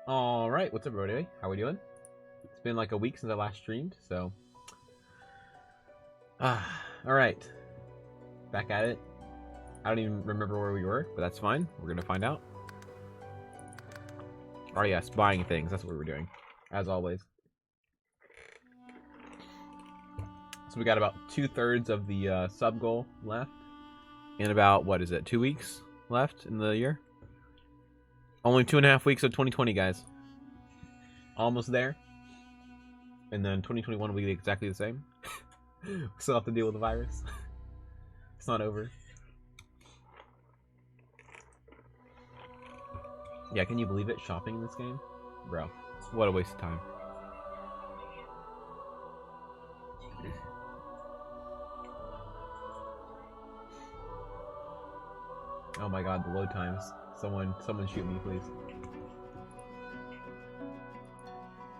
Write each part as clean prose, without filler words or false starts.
Alright, what's up everybody? How we doing? It's been like a week since I last streamed, so... Alright. Back at it. I don't even remember where we were, but that's fine. We're gonna find out. Oh yes, buying things. That's what we're doing. As always. So we got about 2/3 of the sub goal left. In about, what is it, 2 weeks left in the year? Only 2.5 weeks of 2020, guys. Almost there. And then 2021 will be exactly the same. We still have to deal with the virus. It's not over. Yeah, can you believe it? Shopping in this game? Bro, what a waste of time. Oh my god, the load times. Someone shoot me, please.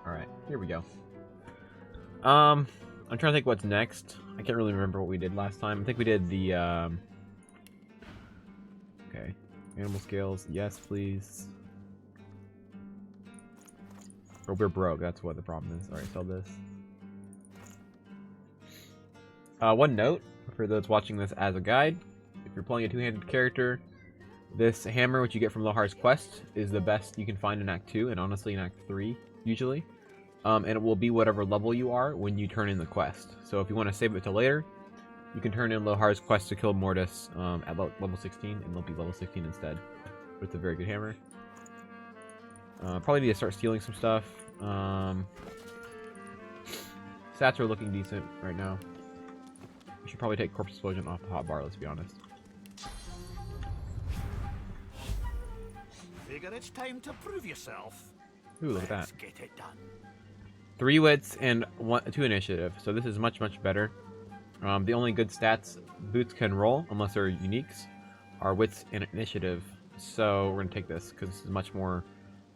Alright, here we go. I'm trying to think what's next. I can't really remember what we did last time. I think we did the, okay. Animal scales, yes please. Or we're broke, that's what the problem is. Alright, sell this. One note, for those watching this as a guide, if you're playing a two-handed character, this hammer, which you get from Lohar's quest, is the best you can find in Act 2, and honestly in Act 3, usually. And it will be whatever level you are when you turn in the quest. So if you want to save it till later, you can turn in Lohar's quest to kill Mortis at level 16, and they'll be level 16 instead. But it's a very good hammer. Probably need to start stealing some stuff. Stats are looking decent right now. We should probably take Corpse Explosion off the hotbar, let's be honest. Figure it's time to prove yourself. Ooh, look at that. Let's get it done. 3 wits and 2 initiative, so this is much better. The only good stats boots can roll, unless they're uniques, are wits and initiative. So we're gonna take this because this is much more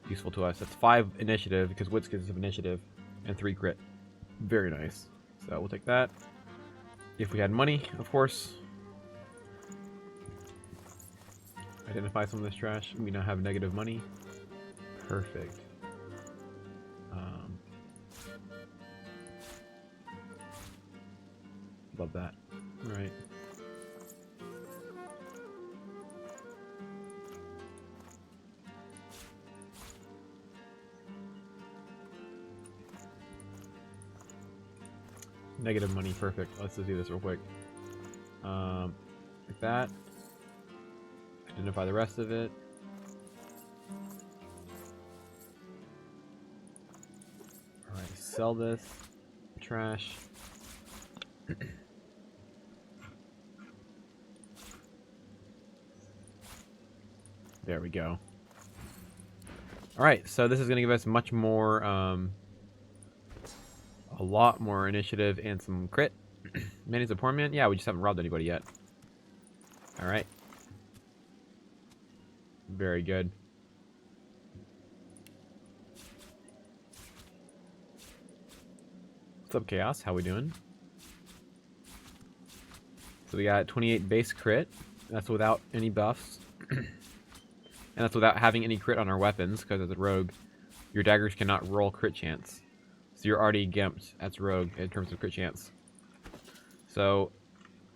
useful to us. That's 5 initiative because wits gives us initiative, and 3 crit. Very nice. So we'll take that. If we had money, of course. Identify some of this trash. We now have negative money. Perfect. Love that. All right. Negative money, perfect. Let's just do this real quick. Like that. Identify the rest of it. Alright, sell this. Trash. There we go. Alright, so this is going to give us much more, a lot more initiative and some crit. Manny's a poor man? Yeah, we just haven't robbed anybody yet. Alright. Very good. What's up, Chaos? How we doing? So we got 28 base crit. That's without any buffs. And that's without having any crit on our weapons, because as a rogue, your daggers cannot roll crit chance. So you're already gimped as rogue in terms of crit chance. So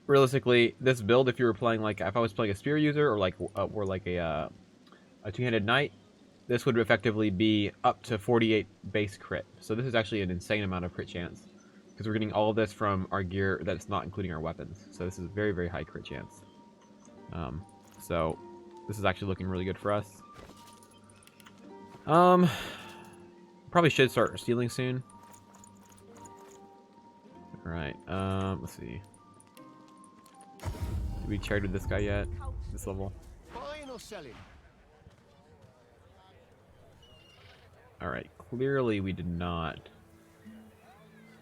realistically, this build, if you were playing like, if I was playing a spear user or like a two-handed knight, this would effectively be up to 48 base crit. So this is actually an insane amount of crit chance, because we're getting all of this from our gear that's not including our weapons. So this is very high crit chance. So this is actually looking really good for us. Probably should start stealing soon. Alright, let's see. Did we trade with this guy yet? This level? Buying or selling? Alright, clearly we did not.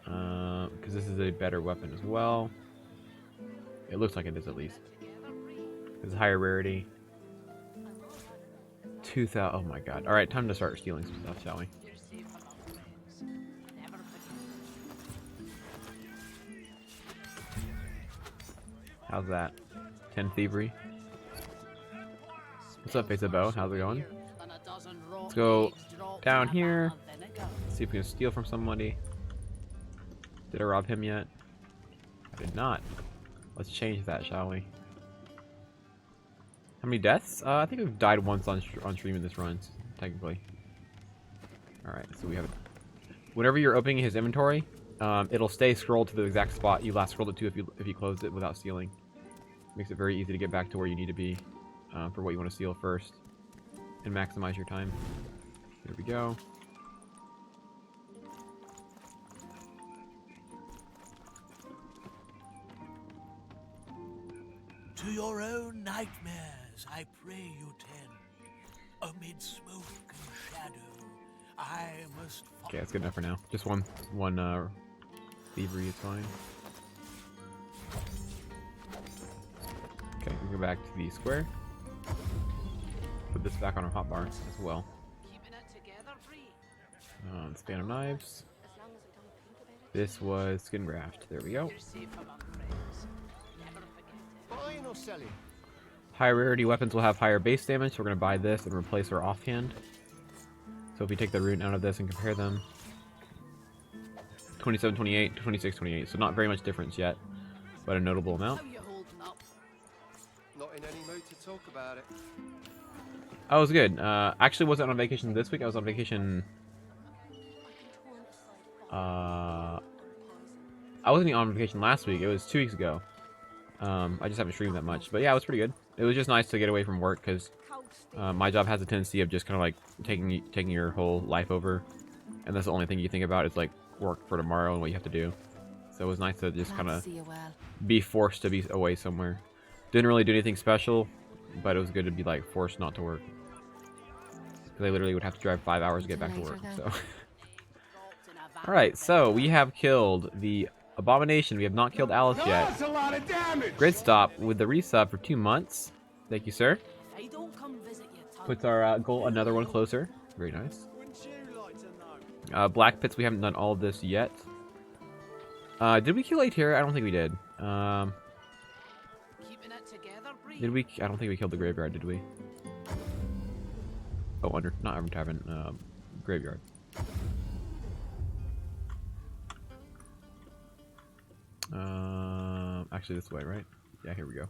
Because this is a better weapon as well. It looks like it is, at least. It's higher rarity. 2,000. Oh my god. Alright, time to start stealing some stuff, shall we? How's that? 10 thievery. What's up, Face of Bow? How's it going? Let's go down here. See if we can steal from somebody. Did I rob him yet? I did not. Let's change that, shall we? How many deaths? I think we've died once on stream in this run, technically. Alright, so we have... Whenever you're opening his inventory, it'll stay scrolled to the exact spot you last scrolled it to if you closed it without stealing. Makes it very easy to get back to where you need to be for what you want to steal first. And maximize your time. Here we go. To your own nightmares, I pray you tend. Amid smoke and shadow, I must. Okay, that's good enough for now. Just one thievery is fine. Okay, we can go back to the square. Put this back on our hotbar as well. Span of knives. This was skin graft. There we go. Buying or selling? Higher rarity weapons will have higher base damage, so we're going to buy this and replace our offhand. So if we take the rune out of this and compare them, 27, 28, 26, 28. So not very much difference yet, but a notable amount. Not in any mood to talk about it. Oh, it was good. Actually wasn't on vacation this week. I was on vacation. I wasn't even on vacation last week. It was 2 weeks ago. I just haven't streamed that much, but yeah, it was pretty good. It was just nice to get away from work because my job has a tendency of just kind of like taking your whole life over, and that's the only thing you think about is like work for tomorrow and what you have to do. So it was nice to just kind of be forced to be away somewhere. Didn't really do anything special, but it was good to be like forced not to work because I literally would have to drive 5 hours to get back to work. So. All right, so we have killed the Abomination. We have not killed Alice yet. That's a lot of damage. Great stop with the resub for 2 months. Thank you, sir. Puts our goal another one closer. Very nice. Black Pits, we haven't done all of this yet. Did we kill Aetera? I don't think we did. Did we? I don't think we killed the Graveyard, did we? Oh, not Under Tavern, Graveyard. Actually this way, right? Yeah, here we go.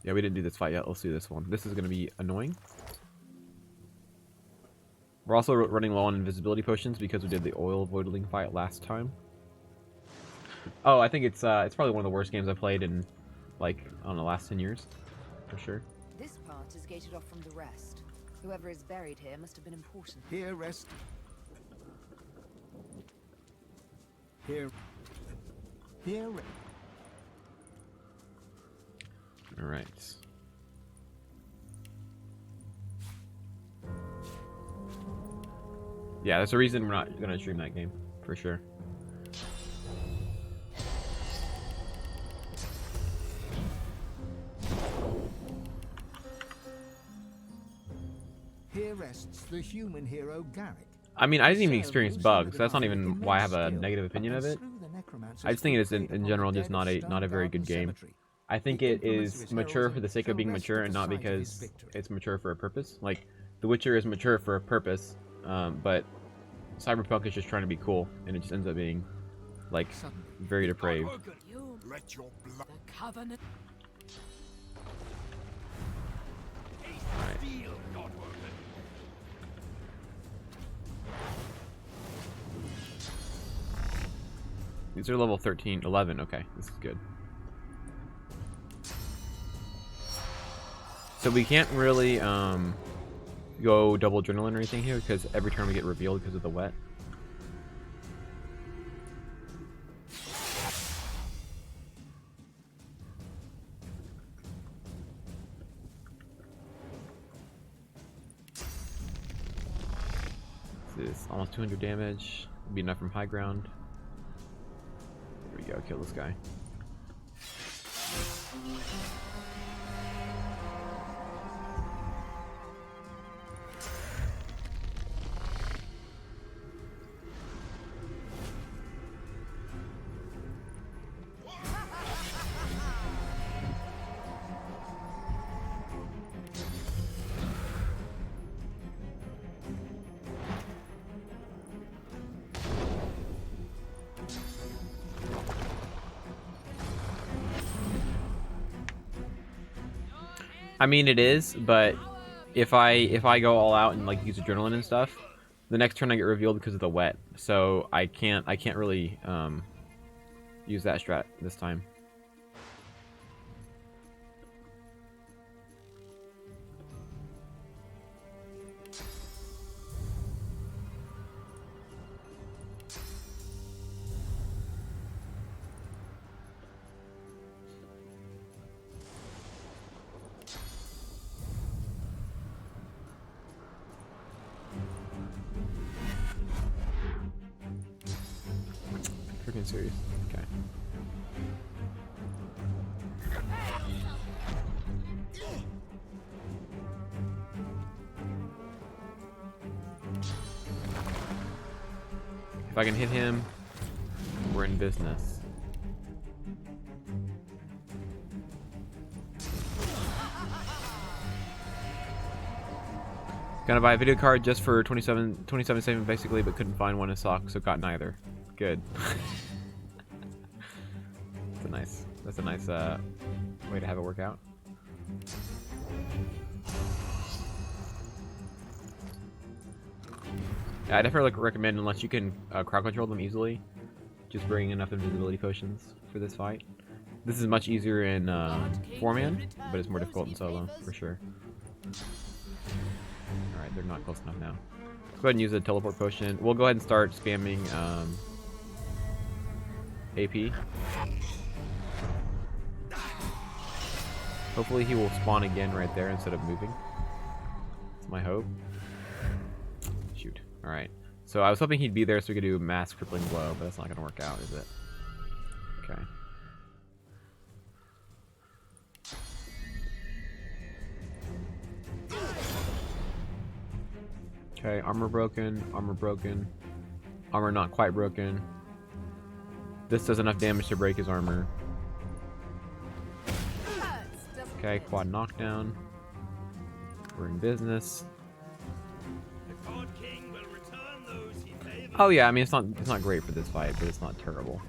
Yeah, we didn't do this fight yet. Let's do this one. This is going to be annoying. We're also running low on invisibility potions because we did the oil voidling fight last time. Oh, I think it's probably one of the worst games I've played in, like, I don't know, the last 10 years. For sure. This part is gated off from the rest. Whoever is buried here must have been important. Here rest. Here. Here. All right. Yeah, that's the reason we're not gonna stream that game, for sure. Here rests the human hero Garrick. I mean, I didn't even experience bugs, so that's not even why I have a negative opinion of it. I just think it is, in general, just not a very good game. I think it is mature for the sake of being mature and not because it's mature for a purpose. Like, The Witcher is mature for a purpose, but Cyberpunk is just trying to be cool, and it just ends up being, like, very depraved. Alright. These are level 13, 11, okay, this is good. So we can't really go double adrenaline or anything here because every turn we get revealed because of the wet. This is almost 200 damage. Be enough from high ground. There we go, kill this guy. I mean, it is, but if I go all out and like use adrenaline and stuff, the next turn I get revealed because of the wet. So I can't really use that strat this time. Freaking serious. Okay. If I can hit him, we're in business. Gonna buy a video card just for 27 saving basically, but couldn't find one in stock, so got neither. Good. That's a nice way to have it work out. Yeah, I definitely recommend, unless you can crowd control them easily, just bring enough invisibility potions for this fight. This is much easier in 4-man, but it's more difficult in solo, for sure. Alright, they're not close enough now. Let's go ahead and use a teleport potion. We'll go ahead and start spamming AP. Hopefully he will spawn again right there instead of moving. That's my hope. Shoot. Alright. So I was hoping he'd be there so we could do mass crippling blow, but that's not going to work out, is it? Okay. Okay, armor broken, armor not quite broken. This does enough damage to break his armor. Okay, quad knockdown. We're in business. Oh yeah, I mean it's not great for this fight, but it's not terrible.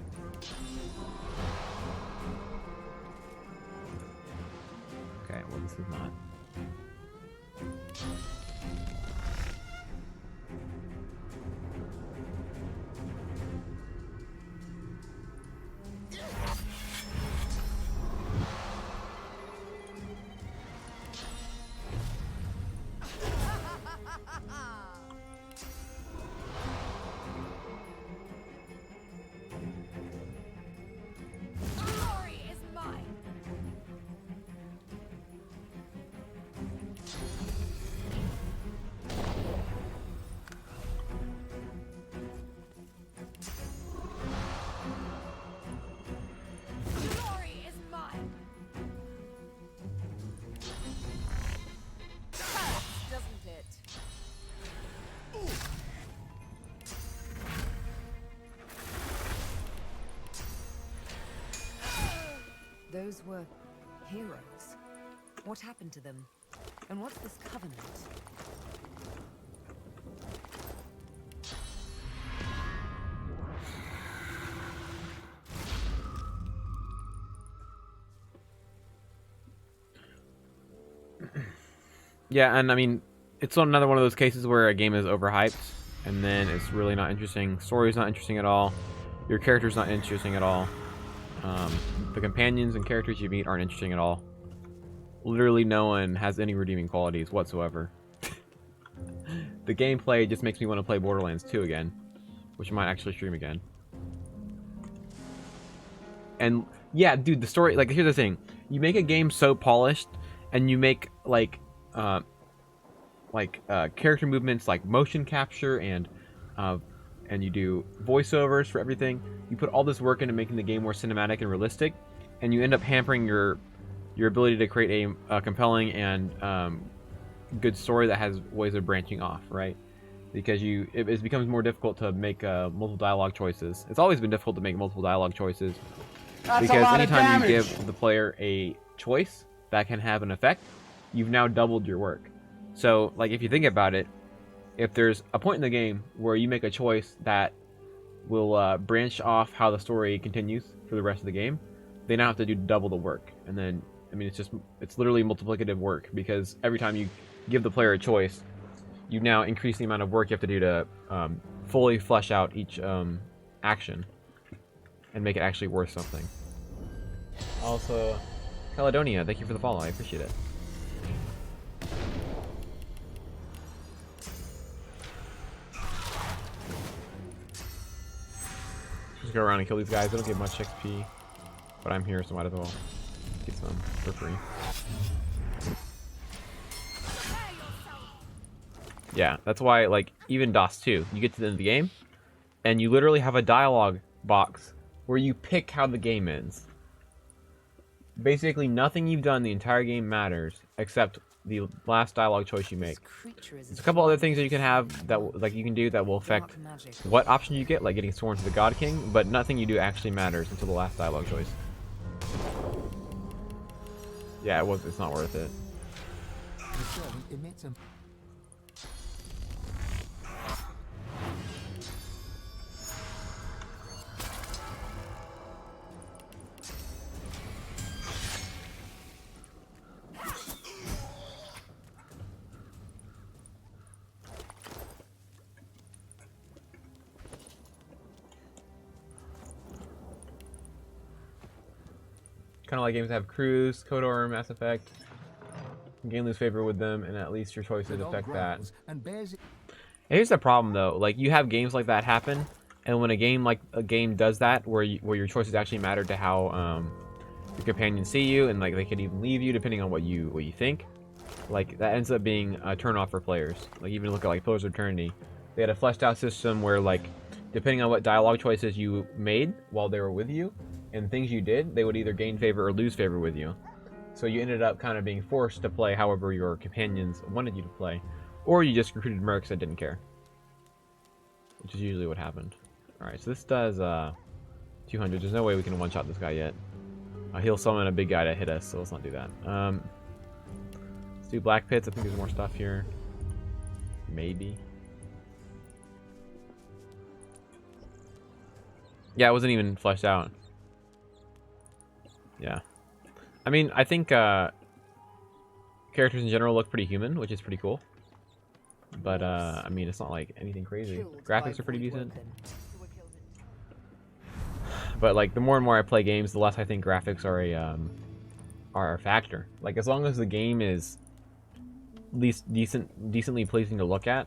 Okay, well this is not. Those were heroes. What happened to them? And what's this covenant? Yeah, and I mean, it's another one of those cases where a game is overhyped, and then it's really not interesting. Story's not interesting at all. Your character's not interesting at all. The companions and characters you meet aren't interesting at all. Literally no one has any redeeming qualities whatsoever. The gameplay just makes me want to play Borderlands 2 again, which I might actually stream again. And yeah, dude, the story, like, here's the thing. You make a game so polished, and you make, character movements like motion capture and you do voiceovers for everything. You put all this work into making the game more cinematic and realistic, and you end up hampering your ability to create a compelling and good story that has ways of branching off, right? Because it becomes more difficult to make multiple dialogue choices. It's always been difficult to make multiple dialogue choices. Because anytime you give the player a choice that can have an effect, you've now doubled your work. So, like, if you think about it, if there's a point in the game where you make a choice that will branch off how the story continues for the rest of the game, they now have to do double the work. And then I mean, it's literally multiplicative work, because every time you give the player a choice, you now increase the amount of work you have to do to fully flesh out each action and make it actually worth something. Also, Caledonia, thank you for the follow. I appreciate it. Just go around and kill these guys. They don't get much XP, but I'm here, so might as well get some for free. Yeah, that's why, like, even DOS 2, you get to the end of the game, and you literally have a dialogue box where you pick how the game ends. Basically, nothing you've done the entire game matters, except the last dialogue choice you make. There's a couple other things that you can have that, like, you can do that will affect what option you get, like getting sworn to the God King, but nothing you do actually matters until the last dialogue choice. Yeah, it's not worth it. Kind of like games that have Cruise, KOTOR, Mass Effect. You can lose favor with them, and at least your choices affect that. And here's the problem, though. Like, you have games like that happen, and when a game does that, where your choices actually matter to how your companions see you, and like they could even leave you depending on what you think. Like, that ends up being a turnoff for players. Like, even look at like Pillars of Eternity, they had a fleshed out system where, like, depending on what dialogue choices you made while they were with you and things you did, they would either gain favor or lose favor with you. So you ended up kind of being forced to play however your companions wanted you to play, or you just recruited mercs that didn't care, which is usually what happened. Alright, so this does 200. There's no way we can one-shot this guy yet. He'll summon a big guy to hit us, so let's not do that. Let's do Black Pits. I think there's more stuff here. Maybe. Yeah, it wasn't even fleshed out. Yeah. I mean, I think characters in general look pretty human, which is pretty cool. But, I mean, it's not like anything crazy. Graphics are pretty decent. But, like, the more and more I play games, the less I think graphics are a factor. Like, as long as the game is at least decently pleasing to look at,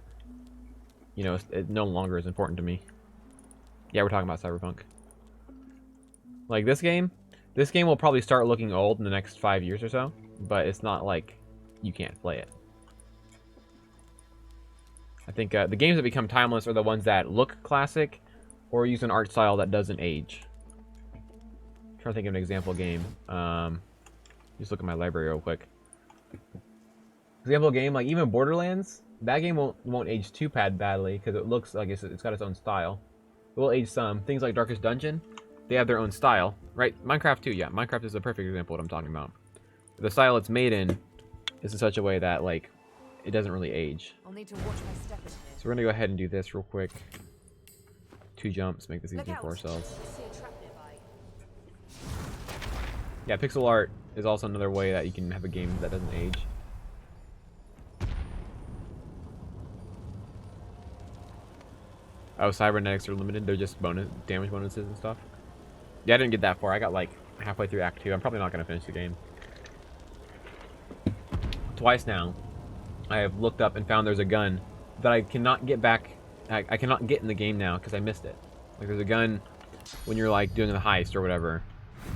you know, it no longer is important to me. Yeah, we're talking about Cyberpunk. Like, this game will probably start looking old in the next 5 years or so, but it's not like you can't play it. I think the games that become timeless are the ones that look classic or use an art style that doesn't age. I'm trying to think of an example game. Just look at my library real quick. Example game, like even Borderlands, that game won't age too badly because it looks like it's got its own style. It will age some. Things like Darkest Dungeon, they have their own style, right? Minecraft too, yeah. Minecraft is a perfect example of what I'm talking about. The style it's made in is in such a way that, like, it doesn't really age. I'll need to watch my step in here. So we're gonna go ahead and do this real quick. 2 jumps, make this easy for ourselves. Yeah, pixel art is also another way that you can have a game that doesn't age. Oh, cybernetics are limited. They're just damage bonuses and stuff. Yeah, I didn't get that far. I got like halfway through Act 2. I'm probably not going to finish the game. Twice now, I have looked up and found there's a gun that I cannot get back. I cannot get in the game now because I missed it. Like, there's a gun when you're like doing the heist or whatever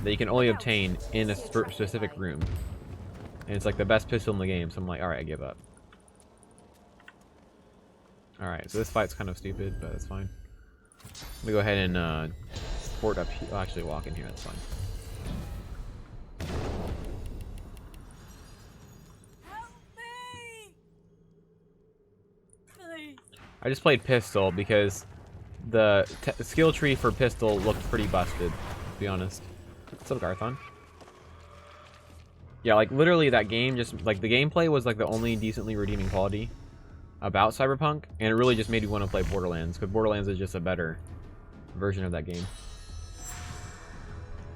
that you can only obtain in a specific room. And it's like the best pistol in the game. So I'm like, alright, I give up. Alright, so this fight's kind of stupid, but it's fine. Let me go ahead and port up here. I'll actually walk in here, that's fine. Help me! Please. I just played pistol because the skill tree for pistol looked pretty busted, to be honest. What's up, Garthon? Yeah, like literally that game, just like the gameplay was like the only decently redeeming quality about Cyberpunk, and it really just made me want to play Borderlands, because Borderlands is just a better version of that game.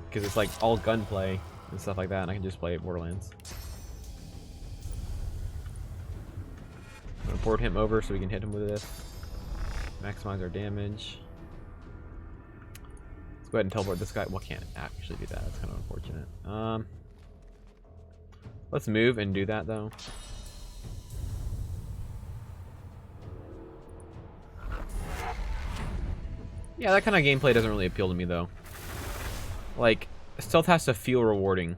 Because it's like all gunplay, and stuff like that, and I can just play Borderlands. I'm gonna port him over so we can hit him with this. Maximize our damage. Let's go ahead and teleport this guy. Well, can't actually do that. That's kind of unfortunate. Let's move and do that though. Yeah, that kind of gameplay doesn't really appeal to me though. Like, stealth has to feel rewarding,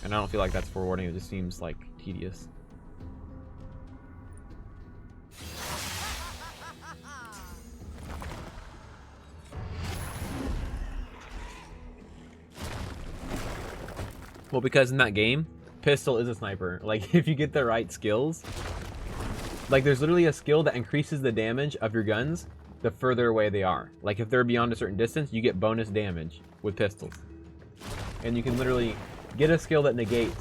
and I don't feel like that's rewarding. It just seems like tedious. Well, because in that game, pistol is a sniper. Like, if you get the right skills, like there's literally a skill that increases the damage of your guns the further away they are. Like, if they're beyond a certain distance, you get bonus damage with pistols. And you can literally get a skill that negates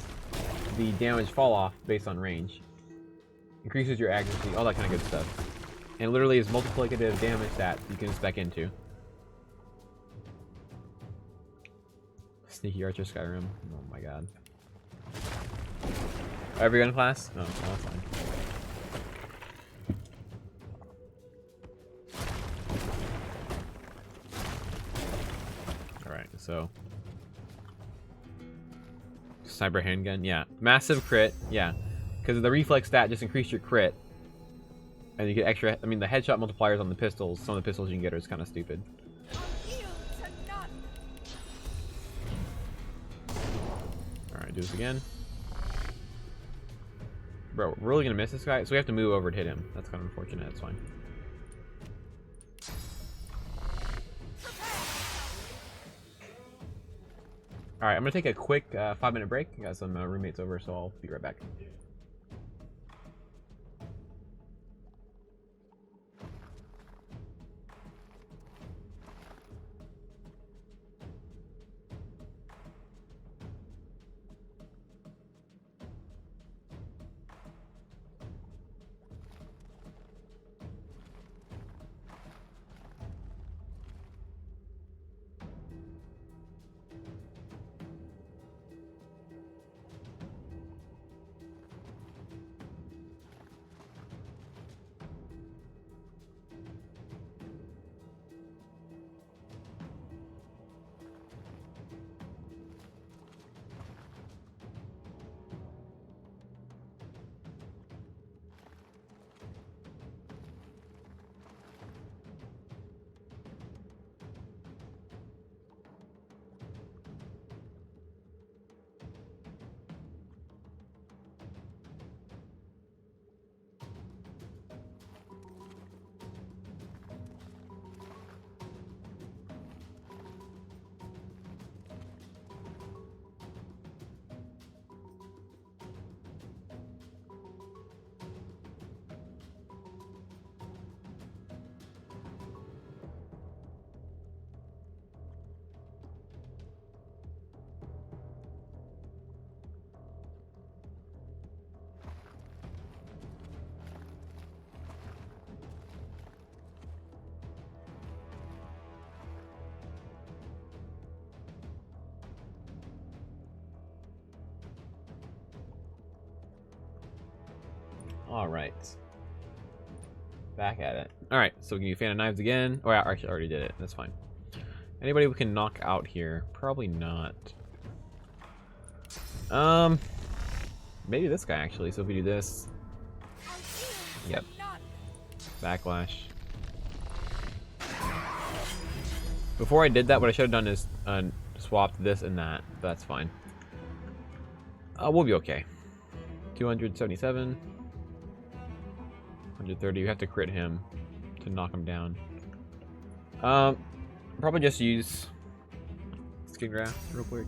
the damage fall off based on range. Increases your accuracy, all that kind of good stuff. And literally is multiplicative damage that you can spec into. Sneaky Archer Skyrim. Oh my god. Every gun class? Oh, that's fine. Alright, so. Sniper handgun, yeah. Massive crit, yeah. Because the reflex stat just increased your crit. And you get extra. I mean, the headshot multipliers on the pistols, some of the pistols you can get are just kind of stupid. Alright, do this again. Bro, we're really gonna miss this guy? So we have to move over to hit him. That's kind of unfortunate. That's fine. Alright, I'm gonna take a quick 5-minute break. I got some roommates over, so I'll be right back. Alright. Back at it. Alright, so can you fan of knives again? Oh, yeah, actually, I already did it. That's fine. Anybody we can knock out here? Probably not. Maybe this guy, actually. So if we do this. Yep. Backlash. Before I did that, what I should have done is swapped this and that. But that's fine. We'll be okay. 277. 130. You have to crit him to knock him down. Probably just use skin graft real quick.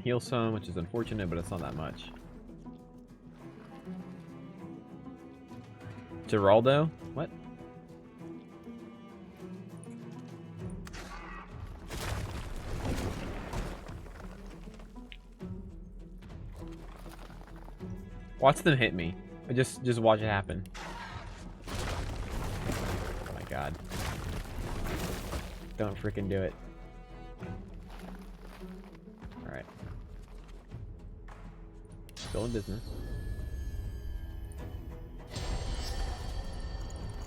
heal some, which is unfortunate, but it's not that much. Geraldo? What? Watch them hit me. Just watch it happen. Oh my god. Don't freaking do it. Alright. Still in business.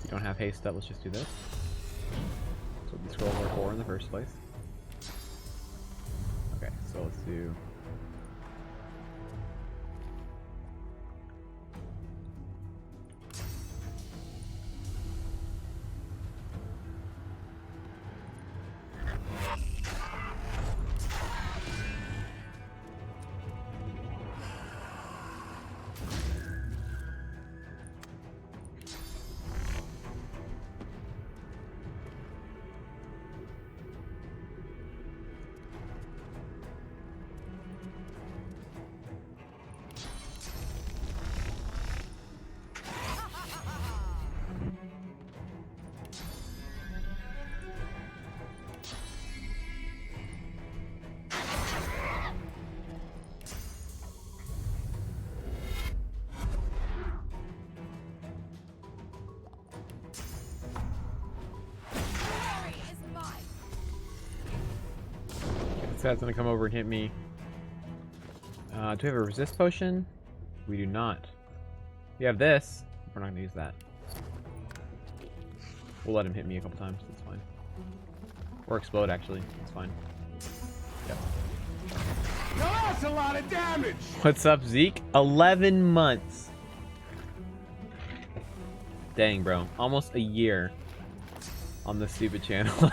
You don't have haste up, let's just do this. That's what the scrolls are for in the first place. Okay, so let's do... That's gonna come over and hit me. Do we have a resist potion? We do not. We have this. We're not gonna use that. We'll let him hit me a couple times. That's fine. Or explode, actually. That's fine. Yep. Now that's a lot of damage! What's up, Zeke? 11 months. Dang, bro. Almost a year on this stupid channel.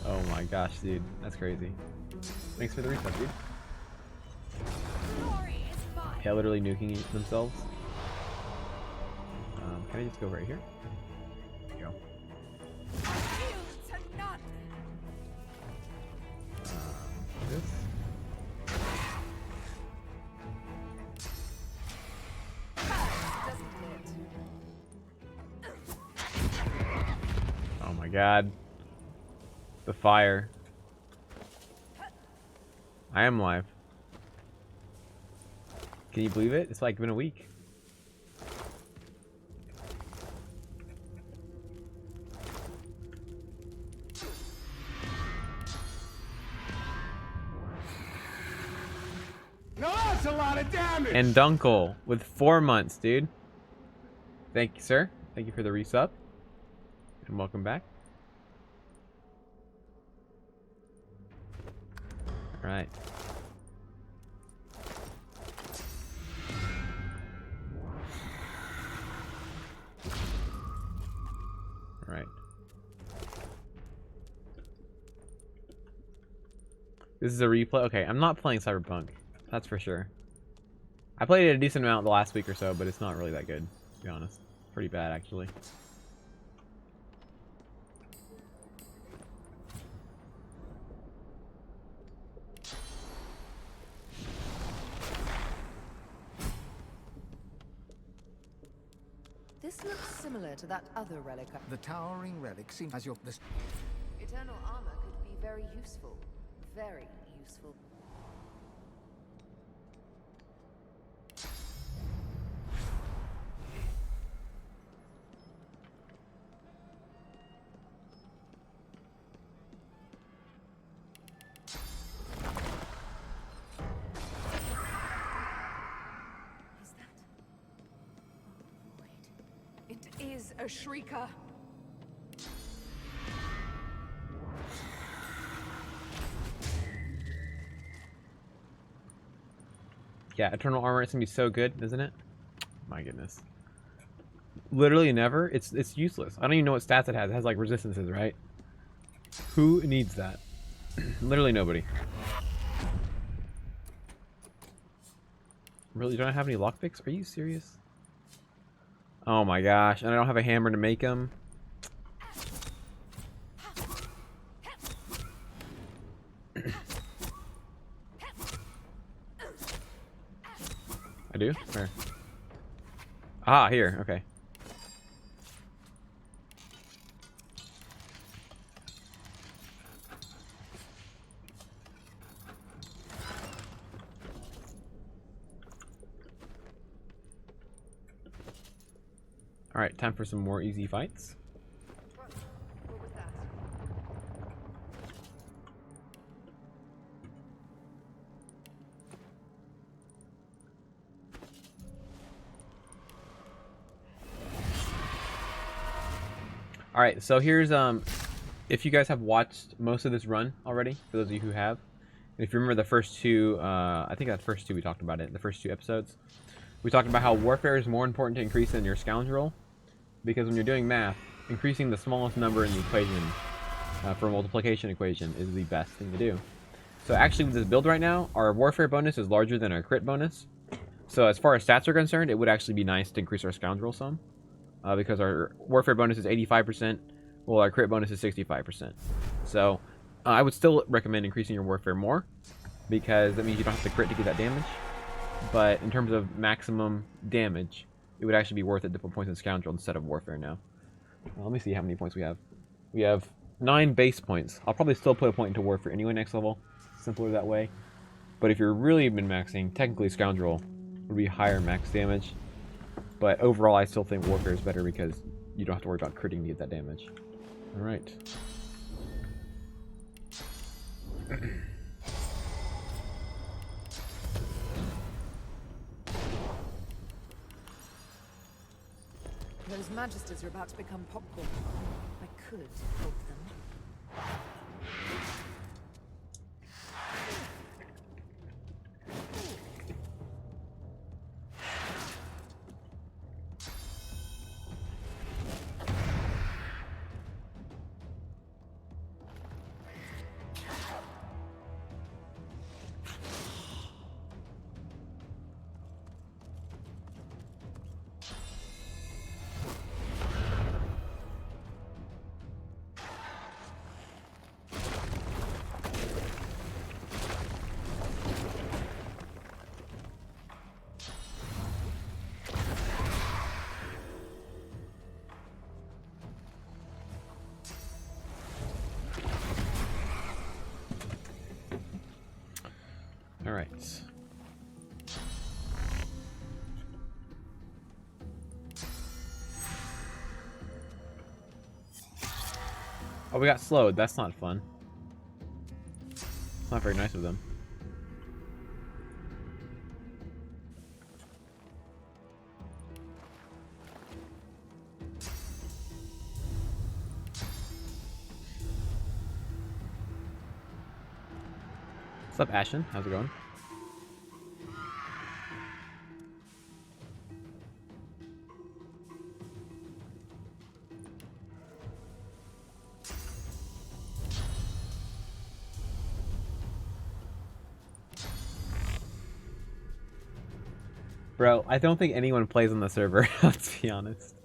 Oh my gosh, dude. That's crazy. Thanks for the reset, dude. Yeah, literally nuking themselves. Can I just go right here? There you go. This. Oh my god. The fire. I am live. Can you believe it? It's like been a week. Now that's a lot of damage! And Dunkel with 4 months, dude. Thank you, sir. Thank you for the resub. And welcome back. Alright. Alright. This is a replay. Okay, I'm not playing Cyberpunk. That's for sure. I played it a decent amount the last week or so, but it's not really that good, to be honest. Pretty bad, actually. This looks similar to that other relic. The towering relic seems as your this. Eternal armor could be very useful. Very useful. Is that? Oh, void. It is a shrieker. Yeah, Eternal Armor is gonna be so good, isn't it? My goodness. Literally never. It's useless. I don't even know what stats it has. It has like resistances, right? Who needs that? Literally nobody. Really, don't I have any lockpicks? Are you serious? Oh my gosh, and I don't have a hammer to make them. do? Where? Ah, here. Okay. Alright, time for some more easy fights. What was that? Alright, so here's if you guys have watched most of this run already, for those of you who have, and if you remember the first two, I think that's first two we talked about it, the first two episodes, we talked about how warfare is more important to increase than your scoundrel, because when you're doing math, increasing the smallest number in the equation for a multiplication equation is the best thing to do. So actually with this build right now, our warfare bonus is larger than our crit bonus. So as far as stats are concerned, it would actually be nice to increase our scoundrel some. Because our warfare bonus is 85%, while our crit bonus is 65%. So I would still recommend increasing your warfare more, because that means you don't have to crit to get that damage. But in terms of maximum damage, it would actually be worth it to put points in scoundrel instead of warfare now. Well, let me see how many points we have. We have 9 base points. I'll probably still put a point into warfare anyway next level. Simpler that way. But if you're really min-maxing, technically scoundrel would be higher max damage. But overall, I still think warfare is better because you don't have to worry about critting to get that damage. Alright. Those magisters are about to become popcorn. I could help them. Alright. Oh, we got slowed. That's not fun. It's not very nice of them. What's up, Ashen? How's it going? Bro, I don't think anyone plays on the server, let's be honest.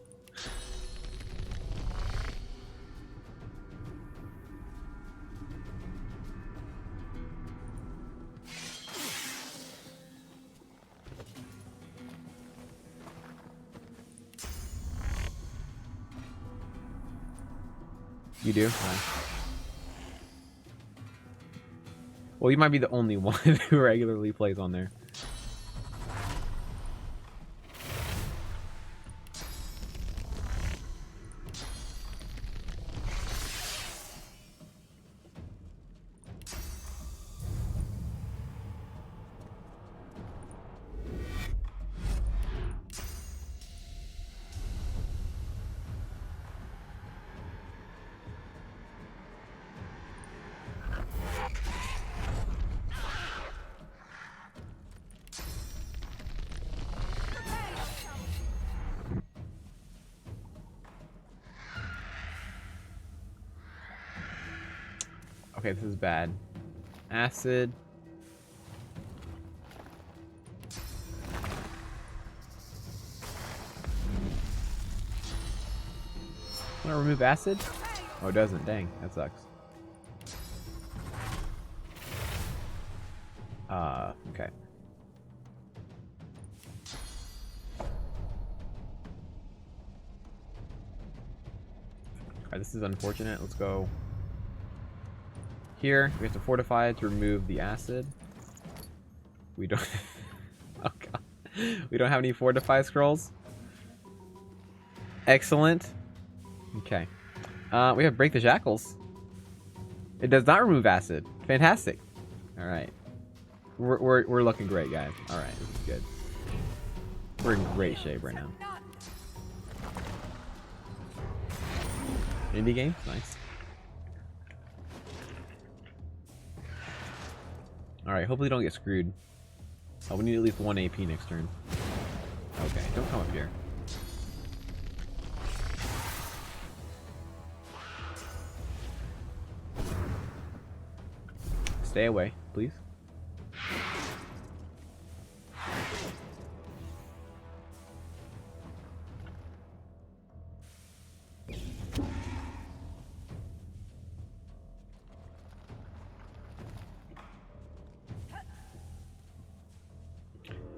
You do? Nice. Well, you might be the only one who regularly plays on there. Okay, this is bad. Acid. Wanna remove acid? Oh, it doesn't. Dang, that sucks. Okay. Alright, this is unfortunate. Let's go here. We have to fortify to remove the acid. We don't... oh god. We don't have any fortify scrolls. Excellent. Okay. We have break the shackles. It does not remove acid. Fantastic. Alright. We're looking great, guys. Alright, this is good. We're in great shape right now. Indie game? Nice. Alright, hopefully don't get screwed. Oh, we need at least 1 AP next turn. Okay, don't come up here. Stay away, please.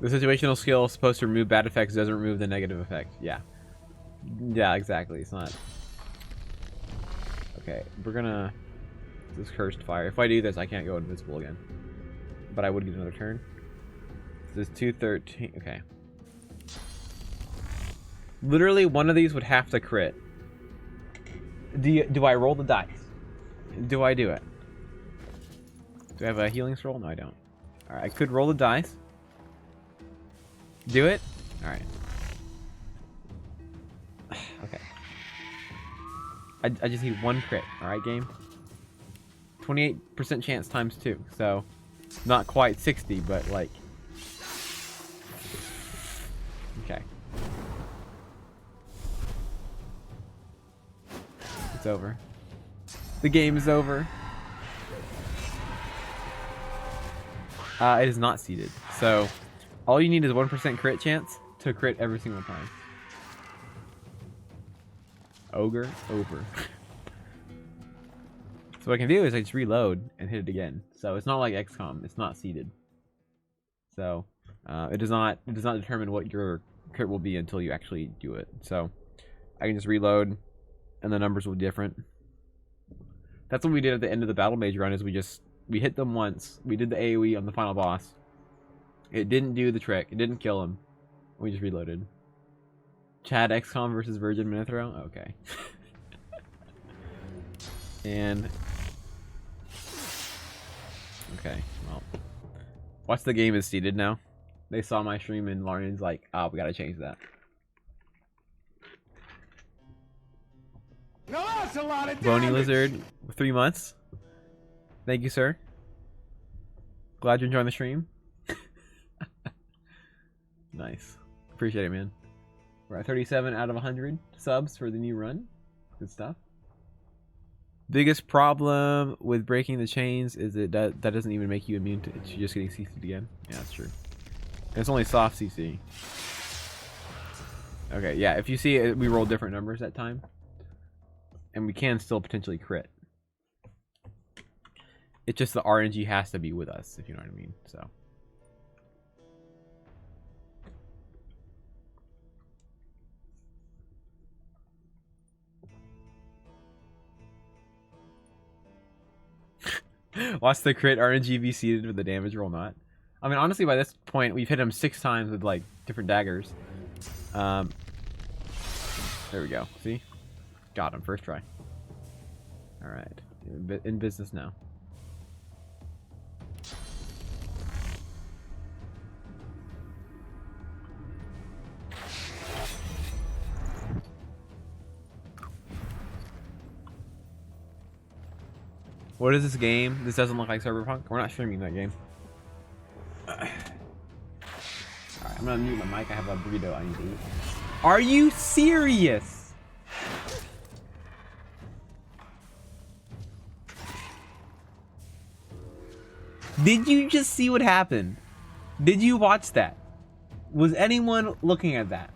The situational skill is supposed to remove bad effects, doesn't remove the negative effect. Yeah. Yeah, exactly. It's not. Okay, we're gonna... This cursed fire. If I do this, I can't go invisible again. But I would get another turn. This is 213. Okay. Literally, one of these would have to crit. Do I roll the dice? Do I do it? Do I have a healing scroll? No, I don't. Alright, I could roll the dice. Do it? Alright. Okay. I just need 1 crit. Alright, game? 28% chance times 2. So, not quite 60, but like... Okay. It's over. The game is over. It is not seeded. So, all you need is 1% crit chance to crit every single time. Ogre, over. So what I can do is I just reload and hit it again. So it's not like XCOM. It's not seeded. So it does not determine what your crit will be until you actually do it. So I can just reload, and the numbers will be different. That's what we did at the end of the battle mage run. Is we hit them once. We did the AOE on the final boss. It didn't do the trick. It didn't kill him. We just reloaded. Chad XCOM versus Virgin Minithro? Okay. And... Okay, well. Watch the game is seeded now. They saw my stream and Lauren's like, oh, we gotta change that. Now that's a lot of Bony damage. Lizard, 3 months. Thank you, sir. Glad you're enjoying the stream. Nice. Appreciate it, man. We're at 37 out of 100 subs for the new run. Good stuff. Biggest problem with breaking the chains is that doesn't even make you immune to it. You're just getting CC'd again. Yeah, that's true. And it's only soft CC. Okay, yeah, if you see it, we roll different numbers that time. And we can still potentially crit. It's just the RNG has to be with us, if you know what I mean. So. Watch the crit RNG be seeded with the damage roll not. I mean, honestly, by this point, we've hit him 6 times with, like, different daggers. There we go. See? Got him. First try. Alright. In business now. What is this game? This doesn't look like Cyberpunk. We're not streaming that game. Alright, I'm gonna mute my mic. I have a burrito I need to eat. Are you serious? Did you just see what happened? Did you watch that? Was anyone looking at that?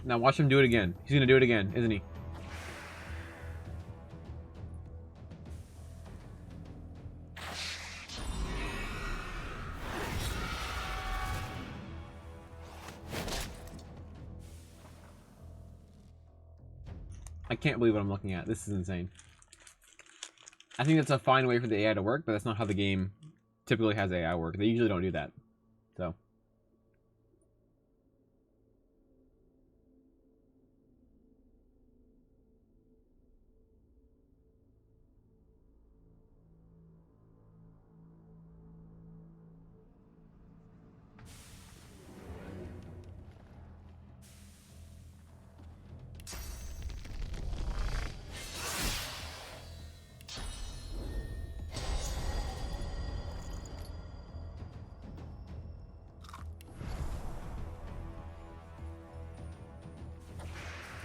Now watch him do it again. He's gonna do it again, isn't he? I can't believe what I'm looking at. This is insane. I think that's a fine way for the AI to work, but that's not how the game typically has AI work. They usually don't do that. So.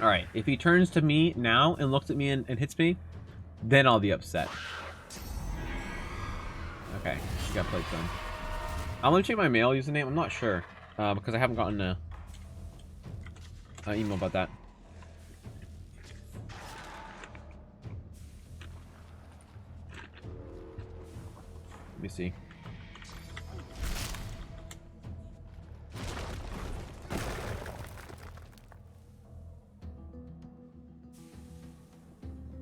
Alright, if he turns to me now and looks at me and hits me, then I'll be upset. Okay, we got plates done. I'm gonna check my mail username. I'm not sure, because I haven't gotten a email about that. Let me see.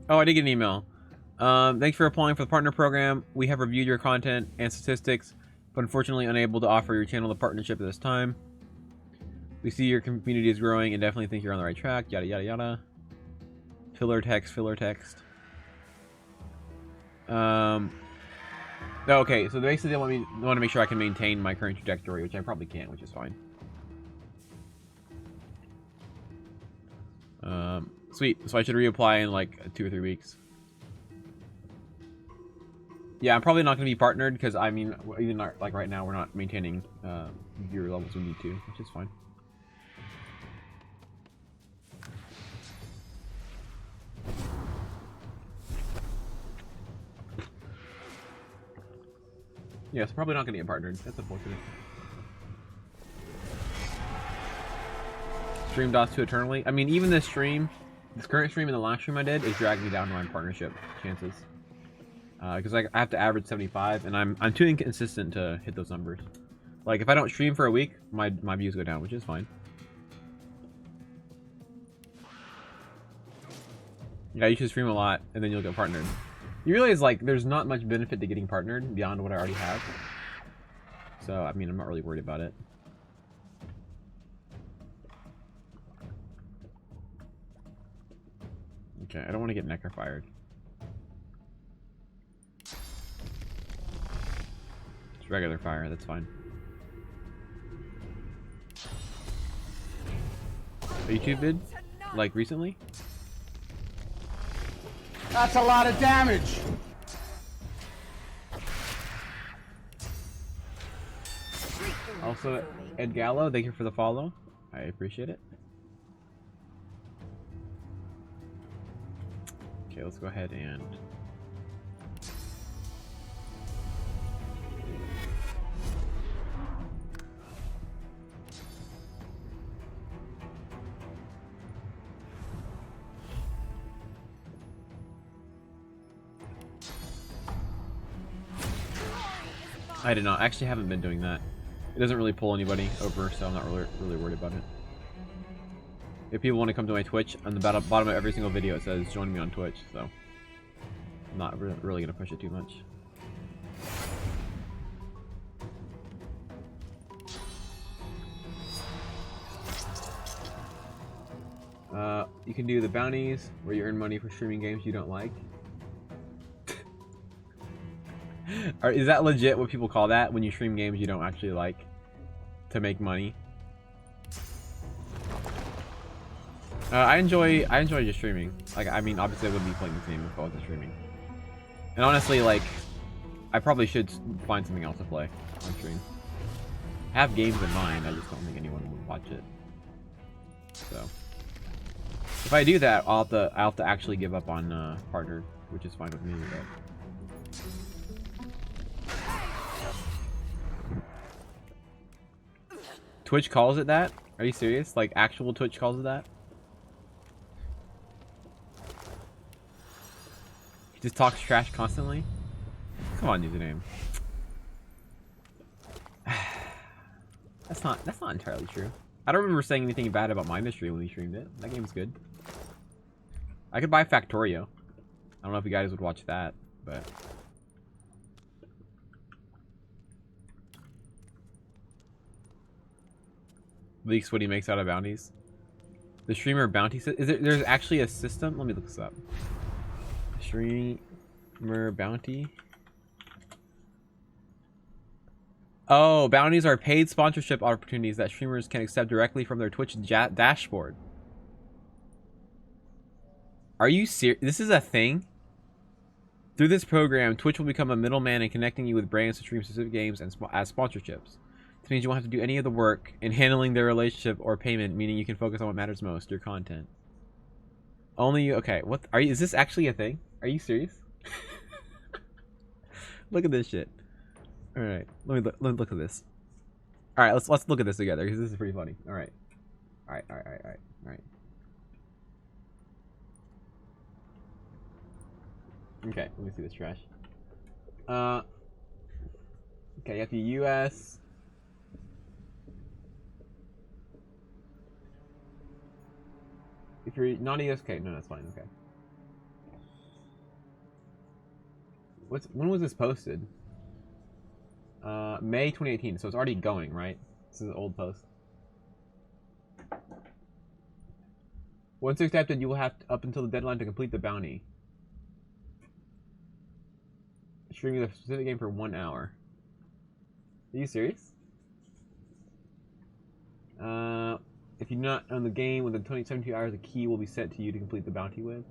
Oh, I did get an email. Thanks for applying for the partner program. We have reviewed your content and statistics, but unfortunately unable to offer your channel the partnership at this time. We see your community is growing and definitely think you're on the right track. Yada, yada, yada. Filler text, filler text. Okay, so basically they want to make sure I can maintain my current trajectory, which I probably can't, which is fine. Sweet. So I should reapply in like 2 or 3 weeks. Yeah, I'm probably not going to be partnered because I mean, even like right now, we're not maintaining viewer levels we need to, which is fine. Yeah, so probably not going to get partnered. That's unfortunate. Stream DOS to eternally. I mean, even this stream, this current stream and the last stream I did is dragging me down to my partnership chances. Because I have to average 75, and I'm too inconsistent to hit those numbers. Like if I don't stream for a week, my views go down, which is fine. Yeah, you should stream a lot, and then you'll get partnered. You realize like there's not much benefit to getting partnered beyond what I already have. So I mean, I'm not really worried about it. Okay, I don't want to get Necker fired. It's regular fire, that's fine. A YouTube vid? Like recently? That's a lot of damage. Also, Ed Gallo, thank you for the follow. I appreciate it. Okay, let's go ahead and... I did not. I actually haven't been doing that. It doesn't really pull anybody over, so I'm not really worried about it. If people want to come to my Twitch, on the bottom of every single video it says join me on Twitch, so I'm not really going to push it too much. You can do the bounties, where you earn money for streaming games you don't like. Is that legit what people call that, when you stream games you don't actually like, to make money? I enjoy just streaming. Like, I mean, obviously I wouldn't be playing this game if I wasn't streaming. And honestly, like, I probably should find something else to play on stream. I have games in mind, I just don't think anyone would watch it. So, if I do that, I'll have to actually give up on partner, which is fine with me. But... Twitch calls it that? Are you serious? Like, actual Twitch calls it that? Just talks trash constantly. Come on, username. That's not entirely true. I don't remember saying anything bad about my mystery when we streamed it. That game's good. I could buy Factorio. I don't know if you guys would watch that, but leaks what he makes out of bounties. The streamer bounty there's actually a system. Let me look this up. Streamer bounty. Oh, bounties are paid sponsorship opportunities that streamers can accept directly from their Twitch dashboard. Are you serious? This is a thing? Through this program, Twitch will become a middleman in connecting you with brands to stream specific games and as sponsorships. This means you won't have to do any of the work in handling their relationship or payment, meaning you can focus on what matters most, your content. Only you. Okay, what are you? Is this actually a thing? Are you serious? Look at this shit. All right, let me look at this. All right, let's look at this together because this is pretty funny. All right. Okay, let me see this trash. Okay, you have the U.S. If you're not a US, okay, no, that's fine. Okay. When was this posted? May 2018. So it's already going, right? This is an old post. Once accepted, you will have up until the deadline to complete the bounty. Streaming the specific game for 1 hour. Are you serious? If you do not own the game within 72 hours, a key will be sent to you to complete the bounty with.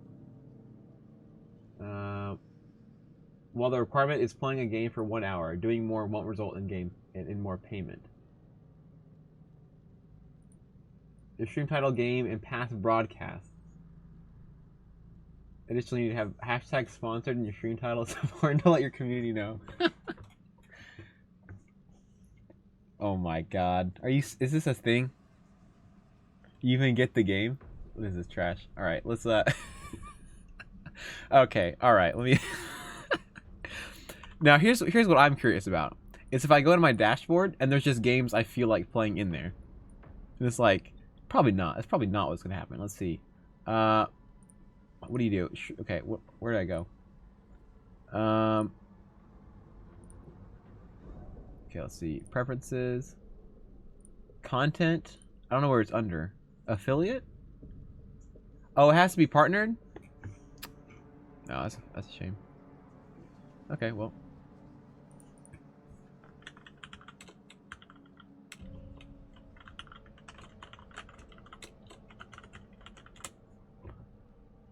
While the requirement is playing a game for 1 hour, doing more won't result in more payment. Your stream title, game, and past broadcasts. Additionally, you have hashtag sponsored in your stream title. It's important to let your community know. Oh my god. Is this a thing? You even get the game? What is this trash? Alright, let's okay, alright, let me Now here's what I'm curious about. Is if I go to my dashboard and there's just games I feel like playing in there. And it's like, probably not. That's probably not what's gonna happen. Let's see. What do you do? Okay, where did I go? Okay, let's see. Preferences. Content. I don't know where it's under. Affiliate? Oh, it has to be partnered? No, that's a shame. Okay, well.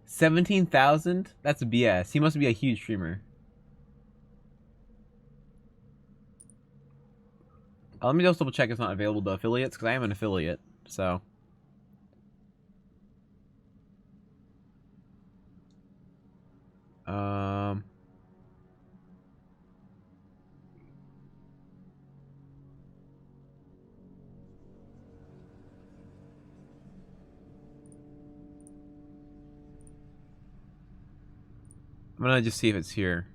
$17,000? That's BS. He must be a huge streamer. Let me just double check it's not available to affiliates, because I am an affiliate, so. I'm gonna just see if it's here.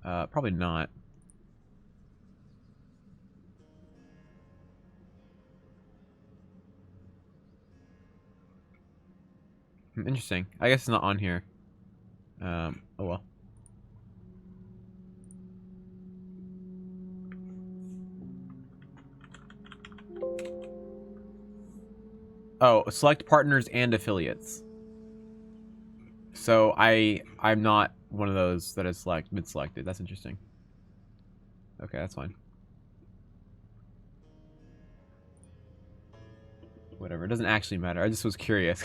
Probably not. Interesting. I guess it's not on here. Oh well. Oh, select partners and affiliates. So I'm not one of those that is been selected. That's interesting. Okay, that's fine. Whatever. It doesn't actually matter. I just was curious.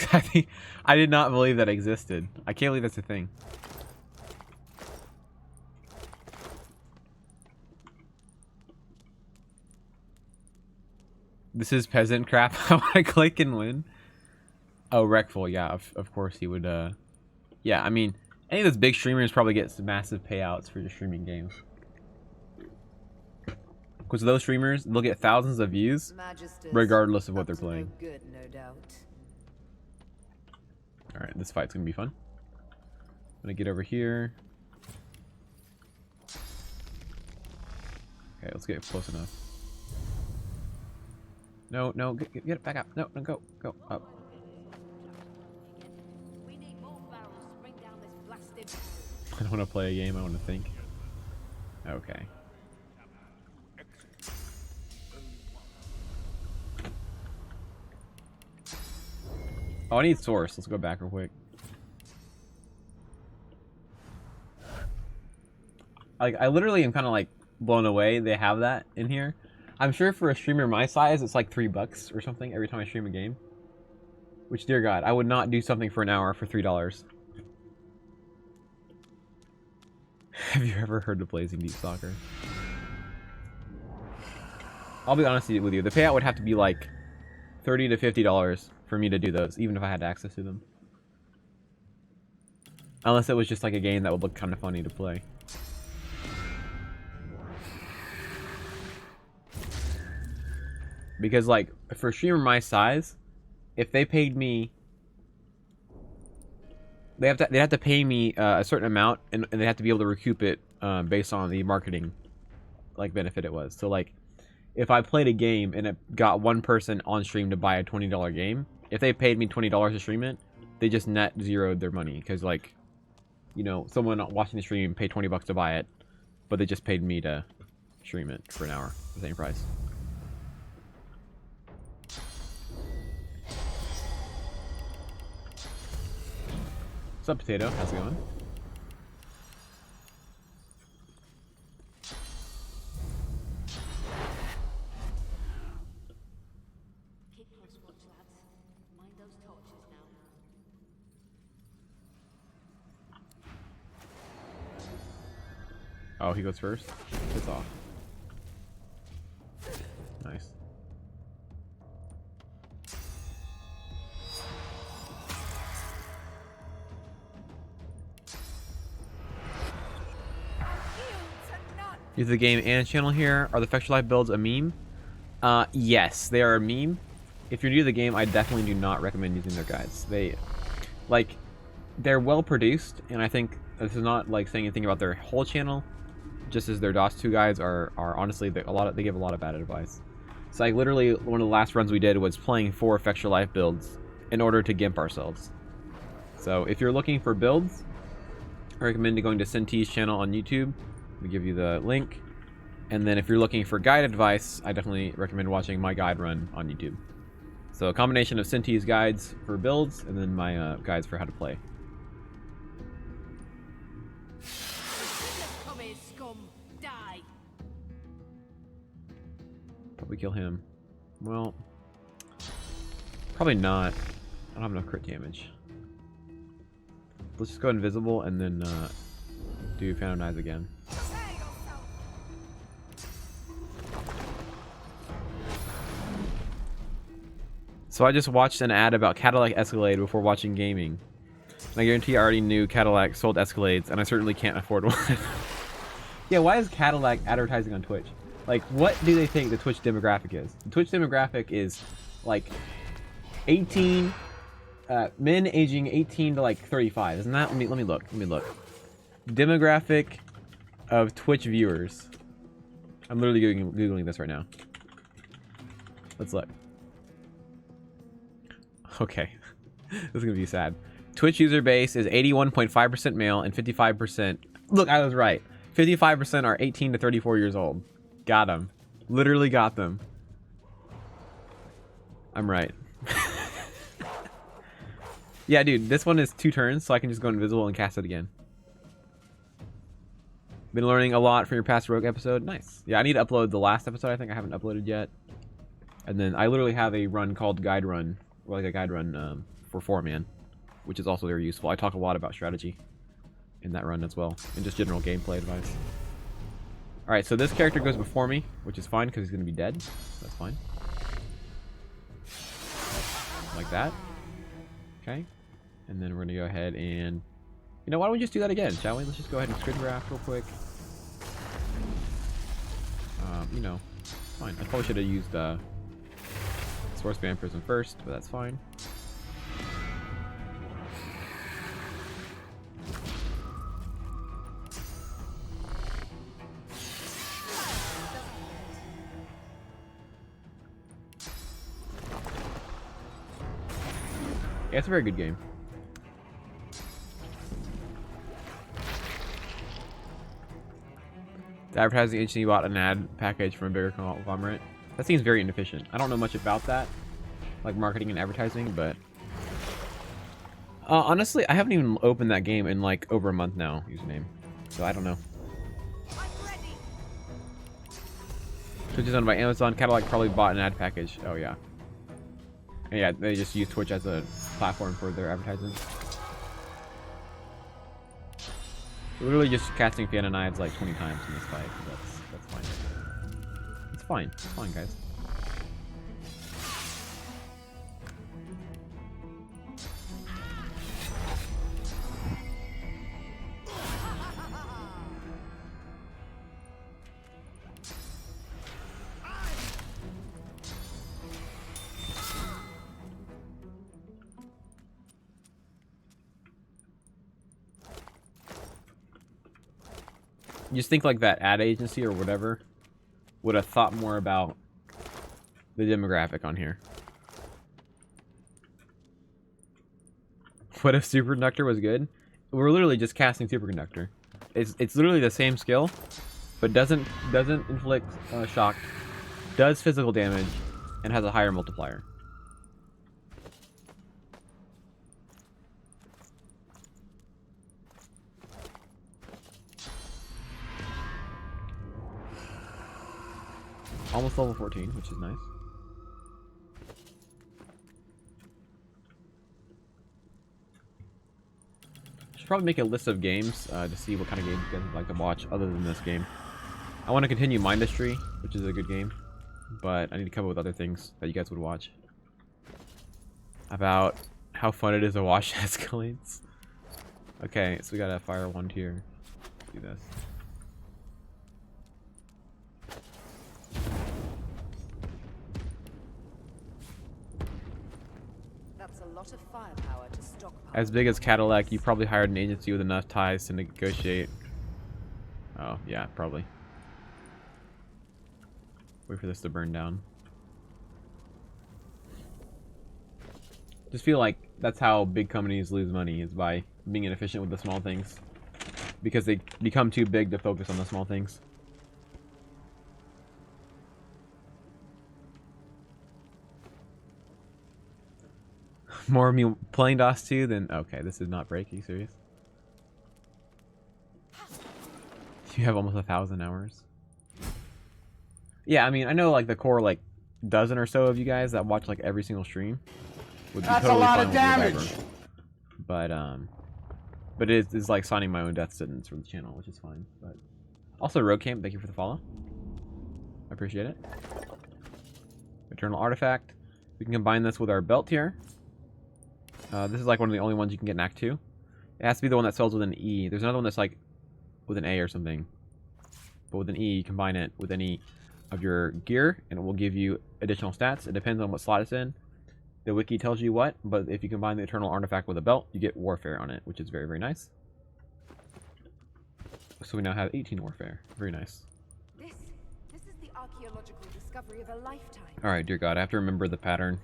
I did not believe that existed. I can't believe that's a thing. This is peasant crap. How I click and win. Oh, Wreckful. Yeah, of course he would. Yeah, I mean, any of those big streamers probably get some massive payouts for just streaming games. Because those streamers, they'll get thousands of views, regardless of what they're playing. Good, no doubt. All right, this fight's gonna be fun. gonna get over here. Okay, let's get close enough. No, no, get it back up. No, no, go up. We need more barrels to bring down this blasted. I don't want to play a game. I want to think. Okay. Oh, I need source. Let's go back real quick. Like, I literally am kind of like blown away they have that in here. I'm sure for a streamer my size, it's like $3 or something every time I stream a game. Which, dear God, I would not do something for an hour for $3. Have you ever heard of Blazing Deep Soccer? I'll be honest with you, the payout would have to be like $30 to $50 for me to do those, even if I had access to them. Unless it was just like a game that would look kind of funny to play. Because like, for a streamer my size, if they paid me, they'd have to pay me a certain amount, and they have to be able to recoup it based on the marketing like benefit it was. So like, if I played a game and it got one person on stream to buy a $20 game, if they paid me $20 to stream it, they just net zeroed their money, because like, you know, someone watching the stream paid $20 to buy it, but they just paid me to stream it for an hour, the same price. What's up, Potato? How's it going? Keep close watch, lads. Mind those torches now. Oh, he goes first? It's off. Nice. Use the game and channel here. Are the Fexture Life builds a meme? Yes, they are a meme. If you're new to the game, I definitely do not recommend using their guides. They're well produced, and I think this is not like saying anything about their whole channel. Just as their DOS 2 guides are honestly they give a lot of bad advice. So like literally one of the last runs we did was playing 4 Fexture Life builds in order to gimp ourselves. So if you're looking for builds, I recommend going to Senti's channel on YouTube. We give you the link. And then if you're looking for guide advice, I definitely recommend watching my guide run on YouTube. So a combination of Senti's guides for builds and then my guides for how to play. Come here, scum. Die. Probably kill him. Well, probably not. I don't have enough crit damage. Let's just go invisible and then do Phantom Knives again. So I just watched an ad about Cadillac Escalade before watching gaming. And I guarantee I already knew Cadillac sold Escalades, and I certainly can't afford one. Yeah, why is Cadillac advertising on Twitch? Like, what do they think the Twitch demographic is? The Twitch demographic is, like, 18... men aging 18 to, like, 35. Isn't that? Let me look. Let me look. Demographic of Twitch viewers. I'm literally Googling this right now. Let's look. Okay. This is going to be sad. Twitch user base is 81.5% male and 55%... Look, I was right. 55% are 18 to 34 years old. Got them. Literally got them. I'm right. Yeah, dude, this one is 2 turns, so I can just go invisible and cast it again. Been learning a lot from your past Rogue episode. Nice. Yeah, I need to upload the last episode. I think I haven't uploaded yet. And then I literally have a run called Guide Run, or like a guide run for 4-man, which is also very useful. I talk a lot about strategy in that run as well, and just general gameplay advice. Alright, so this character goes before me, which is fine because he's going to be dead. That's fine. Like that. Okay. And then we're going to go ahead and... You know, why don't we just do that again, shall we? Let's just go ahead and screen graph real quick. You know, fine. I probably should have used Source Vampirism first, but that's fine. Yeah, it's a very good game. The advertising agency bought an ad package from a bigger conglomerate. That seems very inefficient. I don't know much about that, like marketing and advertising, but honestly, I haven't even opened that game in like over a month now. Username, so I don't know. Twitch is owned by Amazon. Cadillac probably bought an ad package. Oh yeah. And yeah, they just use Twitch as a platform for their advertising. We're literally just casting Fianna knives like 20 times in this fight. That's fine. It's fine. It's fine, guys. You just think like that ad agency or whatever would have thought more about the demographic on here. What if Superconductor was good? We're literally just casting Superconductor. It's literally the same skill, but doesn't inflict shock, does physical damage, and has a higher multiplier. Almost level 14, which is nice. Should probably make a list of games to see what kind of games you guys would like to watch other than this game. I want to continue Mindustry, which is a good game, but I need to come up with other things that you guys would watch. About how fun it is to watch escalates. Okay, so we got a fire one tier. Let's do this. That's a lot of firepower to stockpile. As big as Cadillac, you probably hired an agency with enough ties to negotiate. Oh, yeah, probably. Wait for this to burn down. Just feel like that's how big companies lose money, is by being inefficient with the small things. Because they become too big to focus on the small things. More of me playing DOS 2 than... Okay, this is not break. Are you serious? You have almost 1,000 hours. Yeah, I mean, I know like the core like dozen or so of you guys that watch like every single stream would be That's totally a lot fine of with damage. whatever. But it's like signing my own death sentence for the channel, which is fine. But also, Rogue Camp, thank you for the follow. I appreciate it. Eternal Artifact. We can combine this with our belt here. This is like one of the only ones you can get in Act 2. It has to be the one that spells with an E. There's another one that's like with an A or something. But with an E, you combine it with any of your gear, and it will give you additional stats. It depends on what slot it's in. The wiki tells you what, but if you combine the Eternal Artifact with a belt, you get Warfare on it, which is very, very nice. So we now have 18 Warfare. Very nice. This is the archaeological discovery of a lifetime. Alright, dear God, I have to remember the pattern.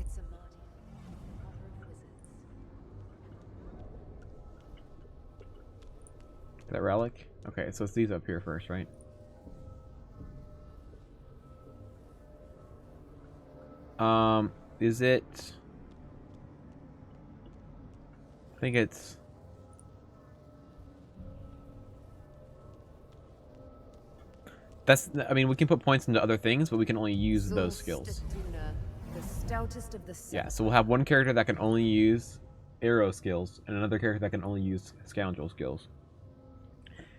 It's a Mardi, brother of wizards. That relic? Okay, so it's these up here first, right? Is it... I think it's... That's... I mean, we can put points into other things, but we can only use those skills. Zulstaduna, the stoutest of the Yeah, seven. so we'll have one character that can only use arrow skills, and another character that can only use scoundrel skills.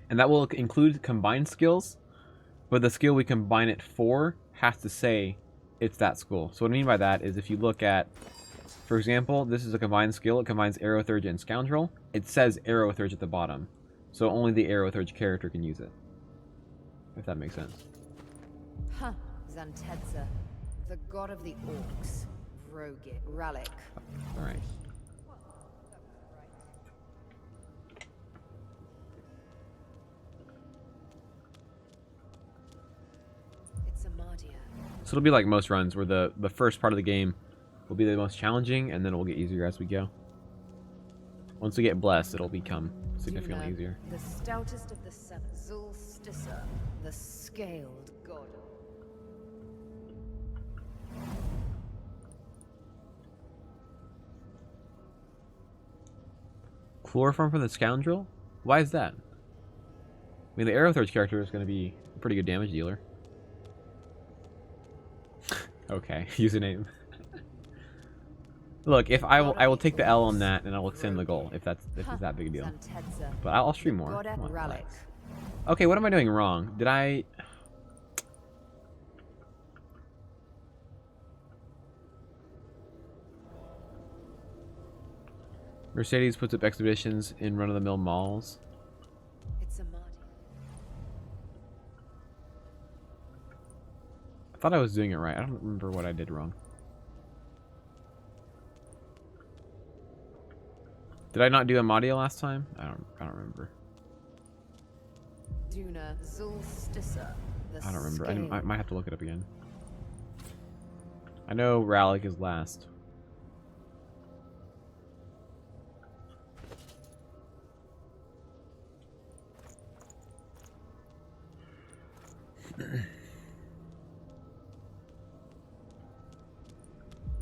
And that will include combined skills, but the skill we combine it for has to say it's that skill. So what I mean by that is if you look at, for example, this is a combined skill. It combines Aerotheurge and Scoundrel. It says Aerotheurge at the bottom. So only the Aerotheurge character can use it. If that makes sense. Huh, Zantedza, the god of the orcs. Rogit, Ralik. Alright. What? So it'll be like most runs, where the first part of the game will be the most challenging, and then it will get easier as we go. Once we get blessed, it'll become significantly Duna, easier. the stoutest of the seven. Zulstissa, the scaled god. Chloroform from the Scoundrel? Why is that? I mean, the Arrow Throws character is going to be a pretty good damage dealer. Okay, username. Look, if I will take the L on that, and I will extend the goal if it's that big a deal. But I'll stream more. Come on, relax. Okay, what am I doing wrong? Did I? Mercedes puts up exhibitions in run-of-the-mill malls. It's a Marty. I thought I was doing it right. I don't remember what I did wrong. Did I not do Amadia last time? I don't remember. Duna, Zulstissa, the I don't remember. scaled. I might have to look it up again. I know Rallick is last.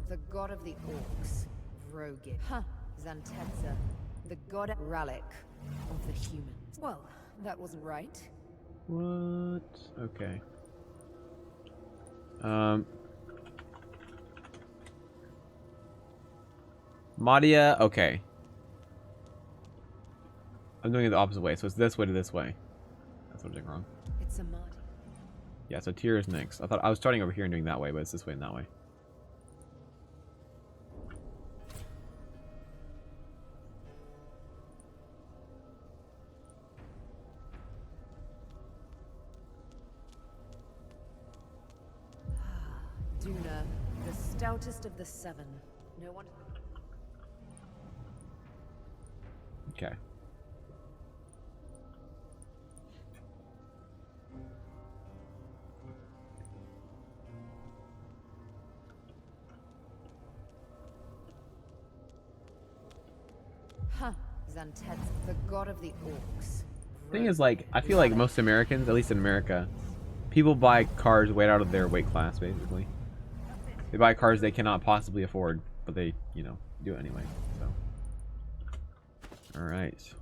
The god of the orcs, Vrogid. Huh, Zantetza, the god Rallick of the humans. Well, that wasn't right. What? Okay. Madia, okay. I'm doing it the opposite way, so it's this way to this way. That's what I'm doing wrong. It's a Marty. Yeah, so Tyr is next. I thought I was starting over here and doing that way, but it's this way and that way. Duna, the stoutest of the seven. No one. Okay. Huh, Zantetza, the god of the orcs. Thing is, like, I feel like most Americans, at least in America, people buy cars way out of their weight class, basically. They buy cars they cannot possibly afford, but they, you know, do it anyway, so. Alright.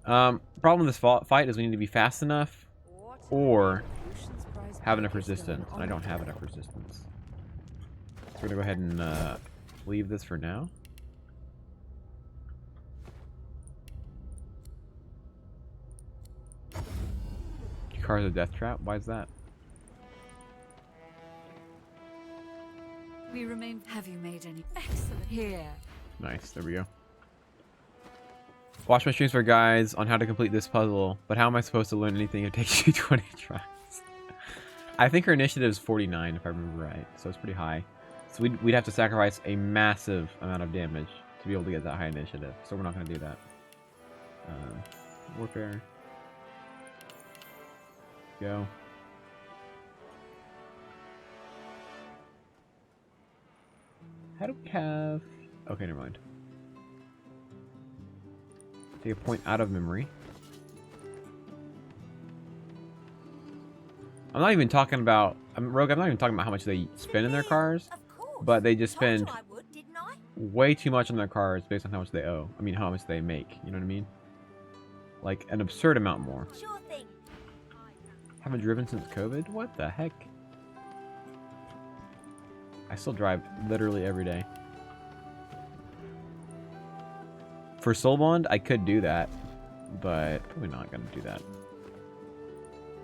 Problem with this fight is we need to be fast enough, or have enough resistance, and I don't have enough resistance. So we're gonna go ahead and, leave this for now. Car's a death trap? Why is that? We remain. Have you made any? Excellent. Here. Nice, there we go. Watch my streams for guides on how to complete this puzzle, but how am I supposed to learn anything if it takes you 20 tries? I think her initiative is 49, if I remember right, so it's pretty high. So we'd have to sacrifice a massive amount of damage to be able to get that high initiative, so we're not going to do that. Warfare. Go. How do we have... Okay, never mind. Take a point out of memory. I'm not even talking about... Rogue, I'm not even talking about how much they spend in their cars. But they just spend way too much on their cars based on how much they owe. I mean, how much they make. You know what I mean? Like, an absurd amount more. Sure thing. Haven't driven since COVID? What the heck? I still drive literally every day. For Soul Bond, I could do that, but probably not gonna do that.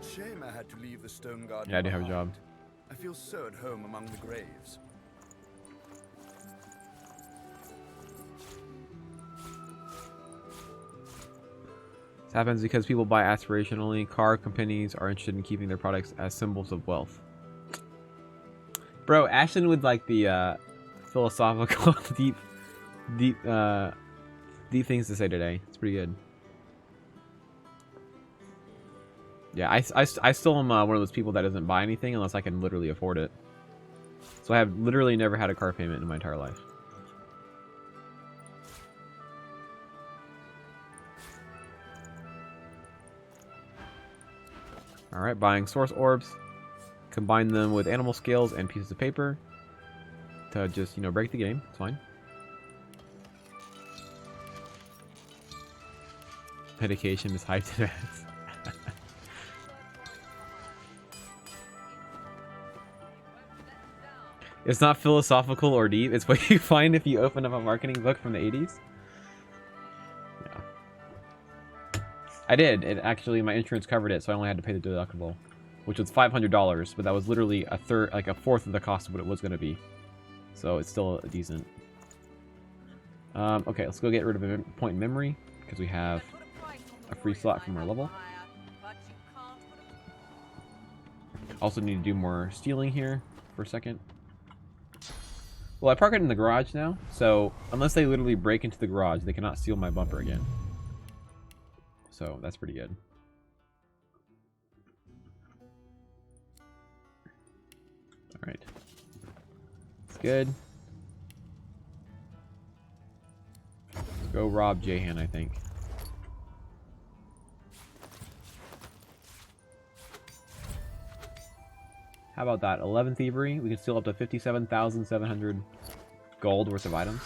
Shame I had to leave the Stone Garden. Yeah, I do have a job. I feel so at home among the graves. This happens because people buy aspirationally. Car companies are interested in keeping their products as symbols of wealth. Bro, Ashton would like the philosophical, deep things to say today. It's pretty good. Yeah, I still am one of those people that doesn't buy anything unless I can literally afford it. So I have literally never had a car payment in my entire life. Alright, buying source orbs. Combine them with animal scales and pieces of paper to just, you know, break the game. It's fine. Medication is hyped to max. It's not philosophical or deep. It's what you find if you open up a marketing book from the 80s. Yeah. I did. It actually, my insurance covered it, so I only had to pay the deductible, which was $500, but that was literally a fourth of the cost of what it was going to be. So it's still decent. Okay, let's go get rid of a point in memory because we have a free slot from our level. Also need to do more stealing here for a second. Well, I park it in the garage now, so unless they literally break into the garage, they cannot steal my bumper again. So that's pretty good. Alright. It's good. Let's go rob Jahan, I think. How about that? 11 thievery. We can steal up to 57,700 gold worth of items.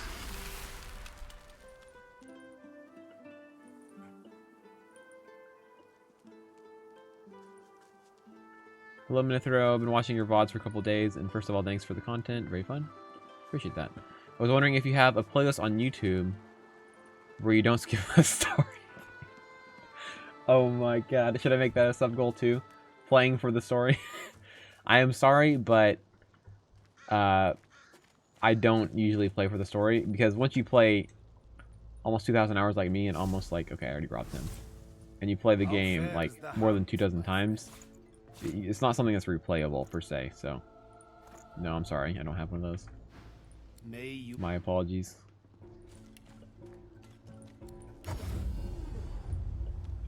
Hello, Minithro. I've been watching your VODs for a couple days, and first of all, thanks for the content. Very fun. Appreciate that. I was wondering if you have a playlist on YouTube where you don't skip a story. Oh my god. Should I make that a sub-goal too? Playing for the story? I am sorry, but I don't usually play for the story, because once you play almost 2,000 hours like me and almost like, okay, I already robbed him, and you play the game like more than 24 times, it's not something that's replayable per se, so no, I'm sorry, I don't have one of those. My apologies.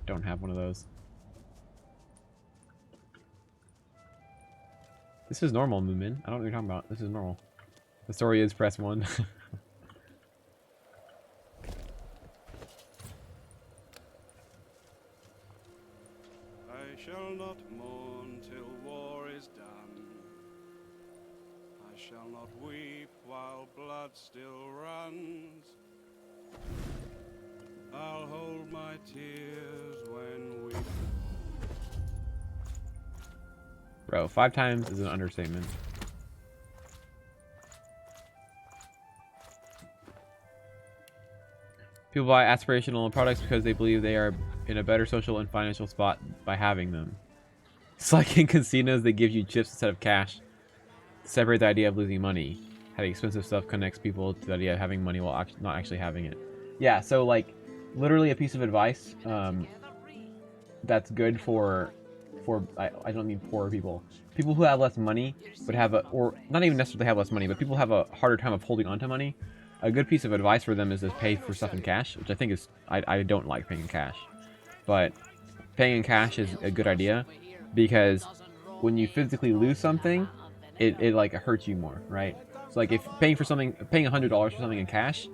Don't have one of those. This is normal, Moomin. I don't know what you're talking about. This is normal. The story is press 1. I shall not mourn till war is done. I shall not weep while blood still runs. I'll hold my tears when we... Bro, 5 times is an understatement. People buy aspirational products because they believe they are in a better social and financial spot by having them. It's like in casinos, they give you chips instead of cash. Separate the idea of losing money. Having expensive stuff connects people to the idea of having money while not actually having it. Yeah, so like, literally a piece of advice that's good for I don't mean poor people. People who have less money would have or not even necessarily have less money, but people have a harder time of holding on to money. A good piece of advice for them is to pay for stuff in cash, which I think is, I don't like paying in cash. But paying in cash is a good idea, because when you physically lose something, it like hurts you more, right? So like if paying $100 for something in cash,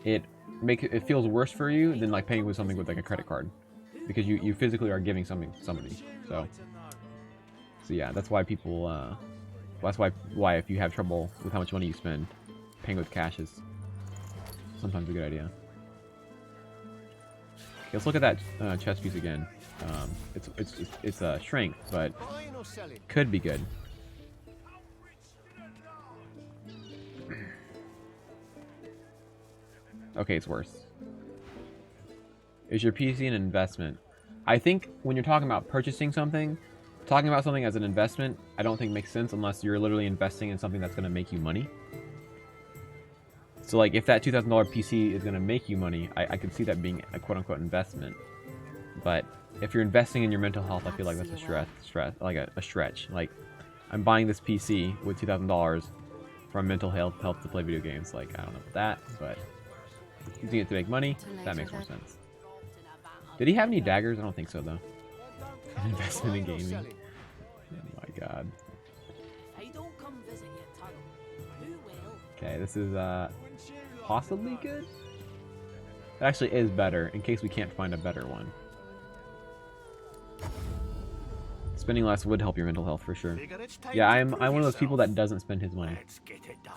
it feels worse for you than like paying with something with like a credit card, because you physically are giving something to somebody. So yeah, that's why people that's why if you have trouble with how much money you spend, paying with cash is sometimes a good idea. Okay, let's look at that chest piece again. It's a shrink, but could be good. Okay, it's worse. Is your PC an investment? I think when you're talking about purchasing something, talking about something as an investment, I don't think makes sense unless you're literally investing in something that's going to make you money. So like if that $2,000 PC is going to make you money, I could see that being a quote-unquote investment. But if you're investing in your mental health, I feel like that's a stretch. Like, I'm buying this PC with $2,000 for mental health to play video games. Like, I don't know about that, but using it to make money, that makes more sense. Did he have any daggers? I don't think so, though. An investment in gaming. Oh my god. If I don't come visit your tunnel, who will? Okay, this is possibly good. It actually is better in case we can't find a better one. Spending less would help your mental health for sure. Yeah, I'm one of those people that doesn't spend his money. Let's get it done.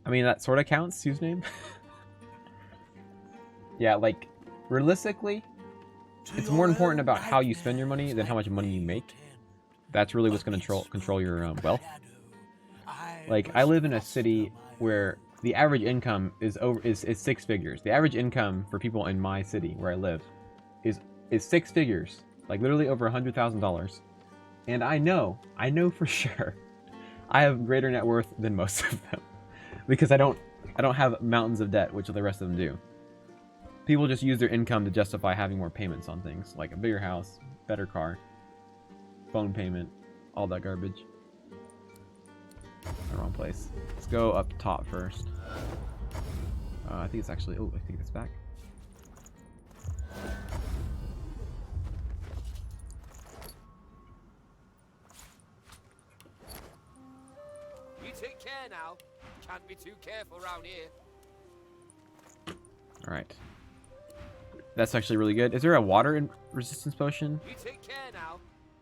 I mean, that sort of counts, Sue's name. Yeah, like, realistically, it's more important about how you spend your money than how much money you make. That's really what's going to control your wealth. Like, I live in a city where the average income is six figures. The average income for people in my city where I live is six figures, like literally over $100,000. And I know for sure, I have greater net worth than most of them, because I don't have mountains of debt, which the rest of them do. People just use their income to justify having more payments on things, like a bigger house, better car, phone payment, all that garbage. The wrong place. Let's go up top first. I think it's actually. Oh, I think it's back. You take care now. Can't be too careful around here. All right. That's actually really good. Is there a water resistance potion? You take care now.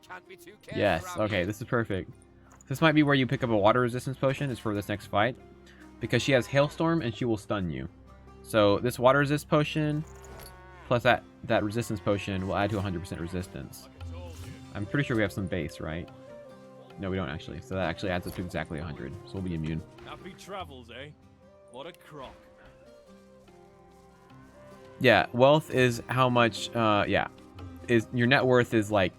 Can't be too careful. Yes. Okay, this is perfect. This might be where you pick up a water resistance potion. Is for this next fight, because she has hailstorm and she will stun you. So this water resist potion plus that resistance potion will add to 100% resistance. I'm pretty sure we have some base, right? No, we don't actually. So that actually adds up to exactly 100. So we'll be immune. Happy travels, eh? What a crock. Yeah, wealth is how much. Yeah, is your net worth is like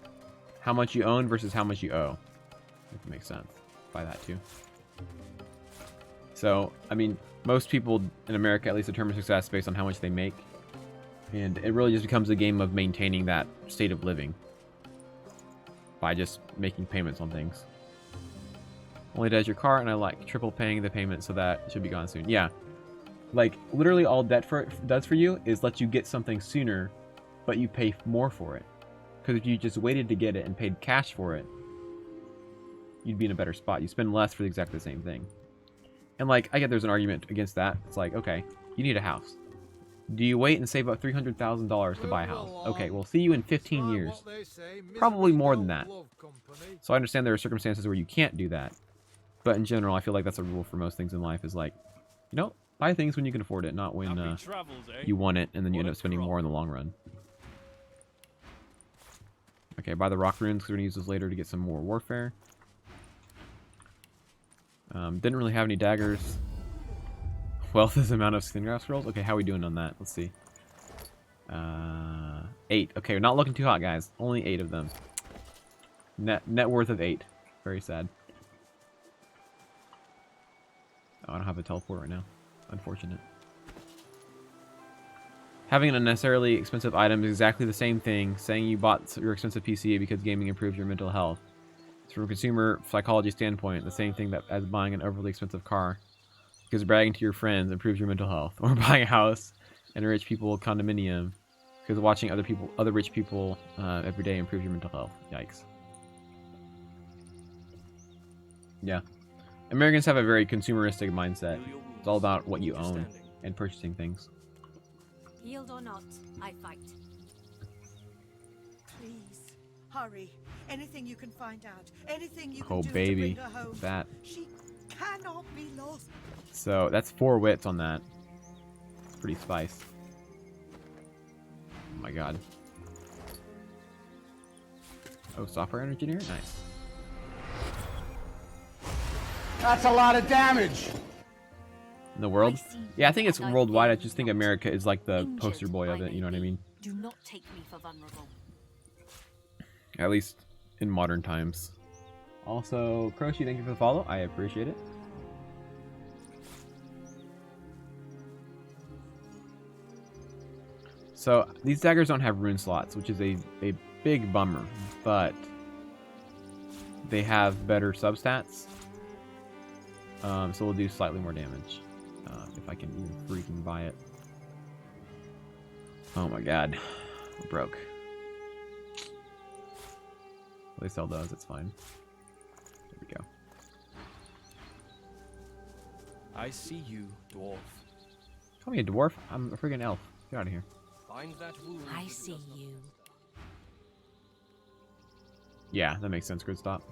how much you own versus how much you owe. If it makes sense. By that too. So I mean, most people in America at least determine success based on how much they make, and it really just becomes a game of maintaining that state of living by just making payments on things. Only does your car, and I like triple paying the payment, so that it should be gone soon. Yeah. Like, literally all debt does for you is let you get something sooner, but you pay more for it. Because if you just waited to get it and paid cash for it, you'd be in a better spot. You spend less for exactly the same thing. And, like, I get there's an argument against that. It's like, okay, you need a house. Do you wait and save up $300,000 to buy a house? Okay, we'll see you in 15 years. Probably more than that. So I understand there are circumstances where you can't do that. But in general, I feel like that's a rule for most things in life is like, you know, buy things when you can afford it, not when you want it and then you end up spending more in the long run. Okay, buy the rock runes because we're going to use those later to get some more warfare. Didn't really have any daggers. Wealth is the amount of skin graft scrolls. Okay, how are we doing on that? Let's see. 8. Okay, we're not looking too hot, guys. Only 8 of them. Net worth of 8. Very sad. Oh, I don't have a teleport right now. Unfortunate. Having an unnecessarily expensive item is exactly the same thing saying you bought your expensive PC because gaming improves your mental health. It's from a consumer psychology standpoint, the same thing that as buying an overly expensive car. Because bragging to your friends improves your mental health. Or buying a house in a rich people condominium. Because watching other rich people every day improves your mental health. Yikes. Yeah. Americans have a very consumeristic mindset. It's all about what you own and purchasing things. Healed or not, I fight. Please, hurry. Anything you can find out. Anything you Oh, can do baby. to bring her home. That. She cannot be lost. So, that's 4 wits on that. Pretty spice. Oh my god. Oh, software engineer? Nice. That's a lot of damage. In the world? Yeah, I think it's worldwide. I just think America is like the poster boy of it, you know what I mean? Do not take me for vulnerable. At least in modern times. Also, Croshi, thank you for the follow. I appreciate it. So, these daggers don't have rune slots, which is a big bummer, but they have better substats. So we'll do slightly more damage. If I can even freaking buy it. Oh my god. We're broke. At least sell those, it's fine. There we go. I see you, dwarf. Call me a dwarf? I'm a freaking elf. Get out of here. Find that wound. I see you. Yeah, that makes sense. Good stop.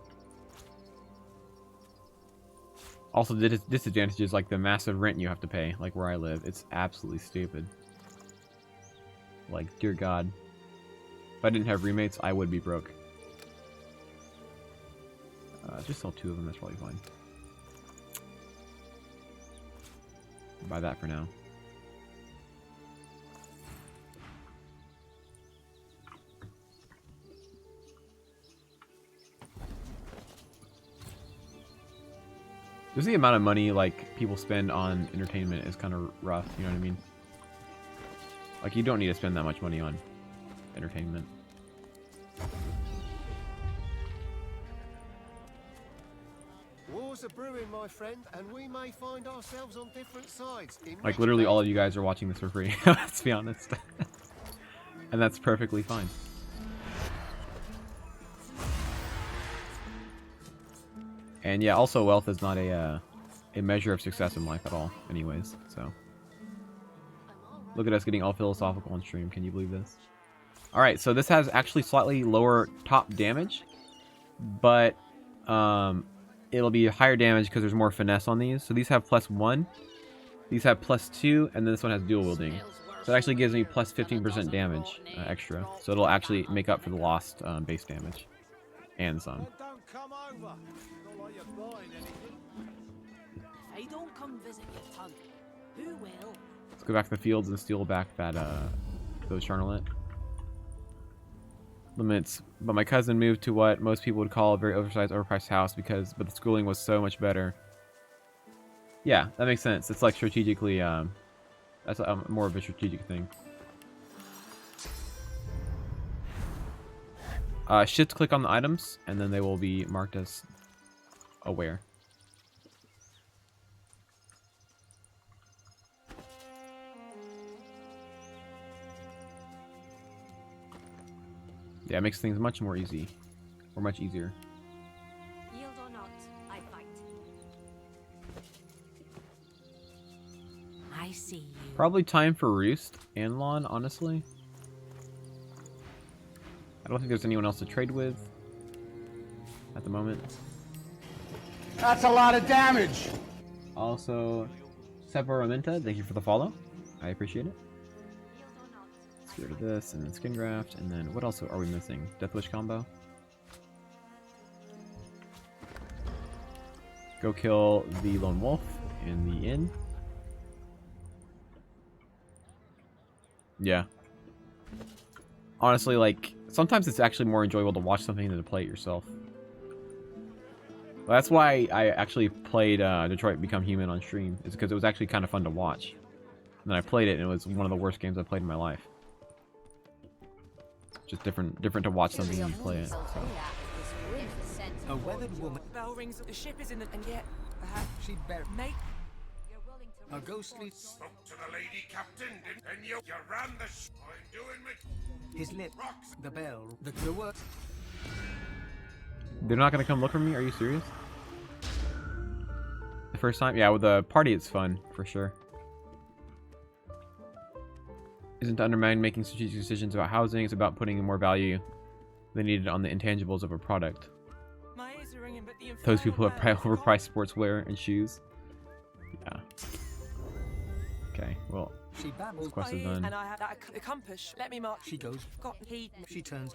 Also, the disadvantages like the massive rent you have to pay, like where I live. It's absolutely stupid. Like, dear God. If I didn't have roommates, I would be broke. Just sell 2 of them, that's probably fine. Buy that for now. Just the amount of money like people spend on entertainment is kind of rough, you know what I mean? Like, you don't need to spend that much money on entertainment. Wars are brewing, my friend, and we may find ourselves on different sides. Like, literally all of you guys are watching this for free, let's be honest. And that's perfectly fine. And yeah, also wealth is not a measure of success in life at all, anyways, so. Look at us getting all philosophical on stream, can you believe this? Alright, so this has actually slightly lower top damage, but it'll be higher damage because there's more finesse on these. So these have +1, these have +2, and then this one has dual wielding. So it actually gives me plus 15% damage extra. So it'll actually make up for the lost base damage. And some. They don't come visit your tongue. Who will? Let's go back to the fields and steal back that those charnolet. Limits. But my cousin moved to what most people would call a very oversized, overpriced house but the schooling was so much better. Yeah, that makes sense. It's like strategically, that's more of a strategic thing. Shift click on the items, and then they will be marked as aware. Yeah, it makes things much more easy. Or much easier. Yield or not, I fight. I see you. Probably time for Roost and Lawn, honestly. I don't think there's anyone else to trade with at the moment. That's a lot of damage. Also, Separamenta, thank you for the follow. I appreciate it. Let's get rid of this, and then Skin Graft, and then what else are we missing? Deathwish combo. Go kill the Lone Wolf in the inn. Yeah. Honestly, like, sometimes it's actually more enjoyable to watch something than to play it yourself. Well, that's why I actually played Detroit Become Human on stream. It's because it was actually kind of fun to watch. And then I played it, and it was one of the worst games I've played in my life. Just different to watch something and play it. So. A weathered woman. Bell rings. The ship is in the. And yet, perhaps She buried mate. You're willing to a ghostly. Spoke to the lady captain, and you ran the I'm doing me. His lip. The bell. The word. They're not gonna come look for me? Are you serious? The first time? Yeah, with the party it's fun, for sure. Isn't to undermine making strategic decisions about housing, it's about putting more value than needed on the intangibles of a product. My ears are ringing, but the Those people infernal have bell- overpriced sportswear and shoes. Yeah. Okay, well, She babbles. quest is My ears, done. and I have that compass. Let me mark. She goes. Got heed. She turns.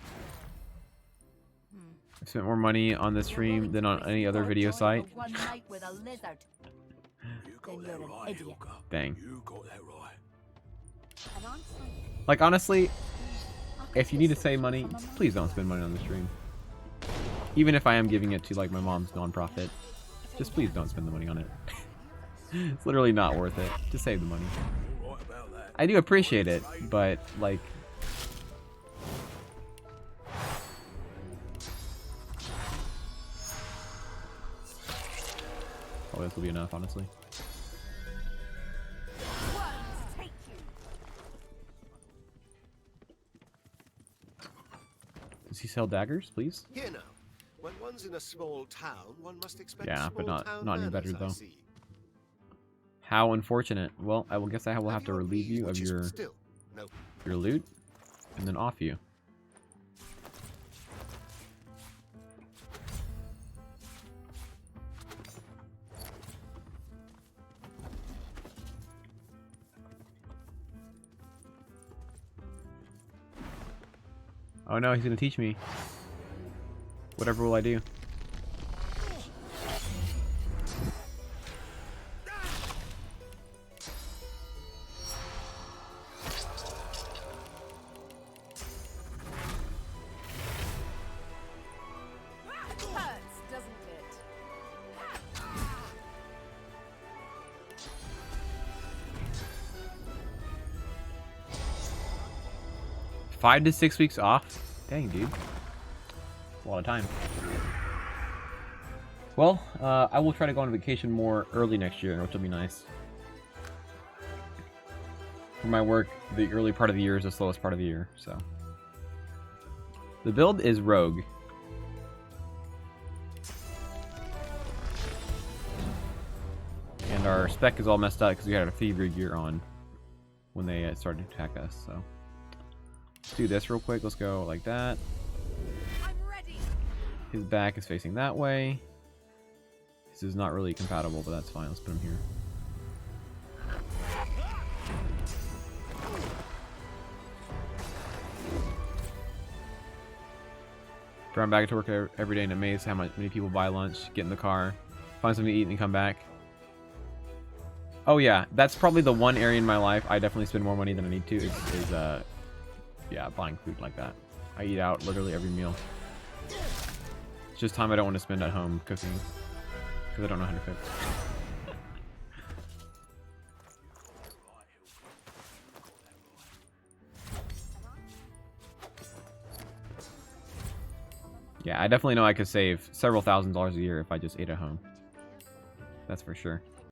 I've spent more money on this stream than on any other video site. one night with a lizard. You got Then that you're an right, idiot. Ilka. Dang. You got that right. And I'm saying, Like, honestly, if you need to save money, please don't spend money on the stream. Even if I am giving it to, like, my mom's nonprofit, just please don't spend the money on it. It's literally not worth it. Just save the money. All right about that. I do appreciate it, but, like... Probably this will be enough, honestly. Does he sell daggers, please? Here now. When one's in a small town, one must expect Yeah, small but town not any manners, better I though. see. How unfortunate. Well, I will guess I will have to you relieve bees, you of which is your still no. loot, and then off you. Oh no, he's gonna teach me. Whatever will I do? Hurts, doesn't it? 5 to 6 weeks off? Dang, dude. A lot of time. Well, I will try to go on vacation more early next year, which will be nice. For my work, the early part of the year is the slowest part of the year, so. The build is Rogue. And our spec is all messed up because we had our thievery gear on when they started to attack us, so. Let's do this real quick. Let's go like that. I'm ready. His back is facing that way. This is not really compatible, but that's fine. Let's put him here. Driving back to work every day and amazed how many people buy lunch, get in the car, find something to eat, and come back. Oh yeah, that's probably the one area in my life I definitely spend more money than I need to. Is yeah, buying food like that. I eat out literally every meal. It's just time I don't want to spend at home cooking because I don't know how to cook. Yeah, I definitely know I could save several $1000s a year if I just ate at home. That's for sure.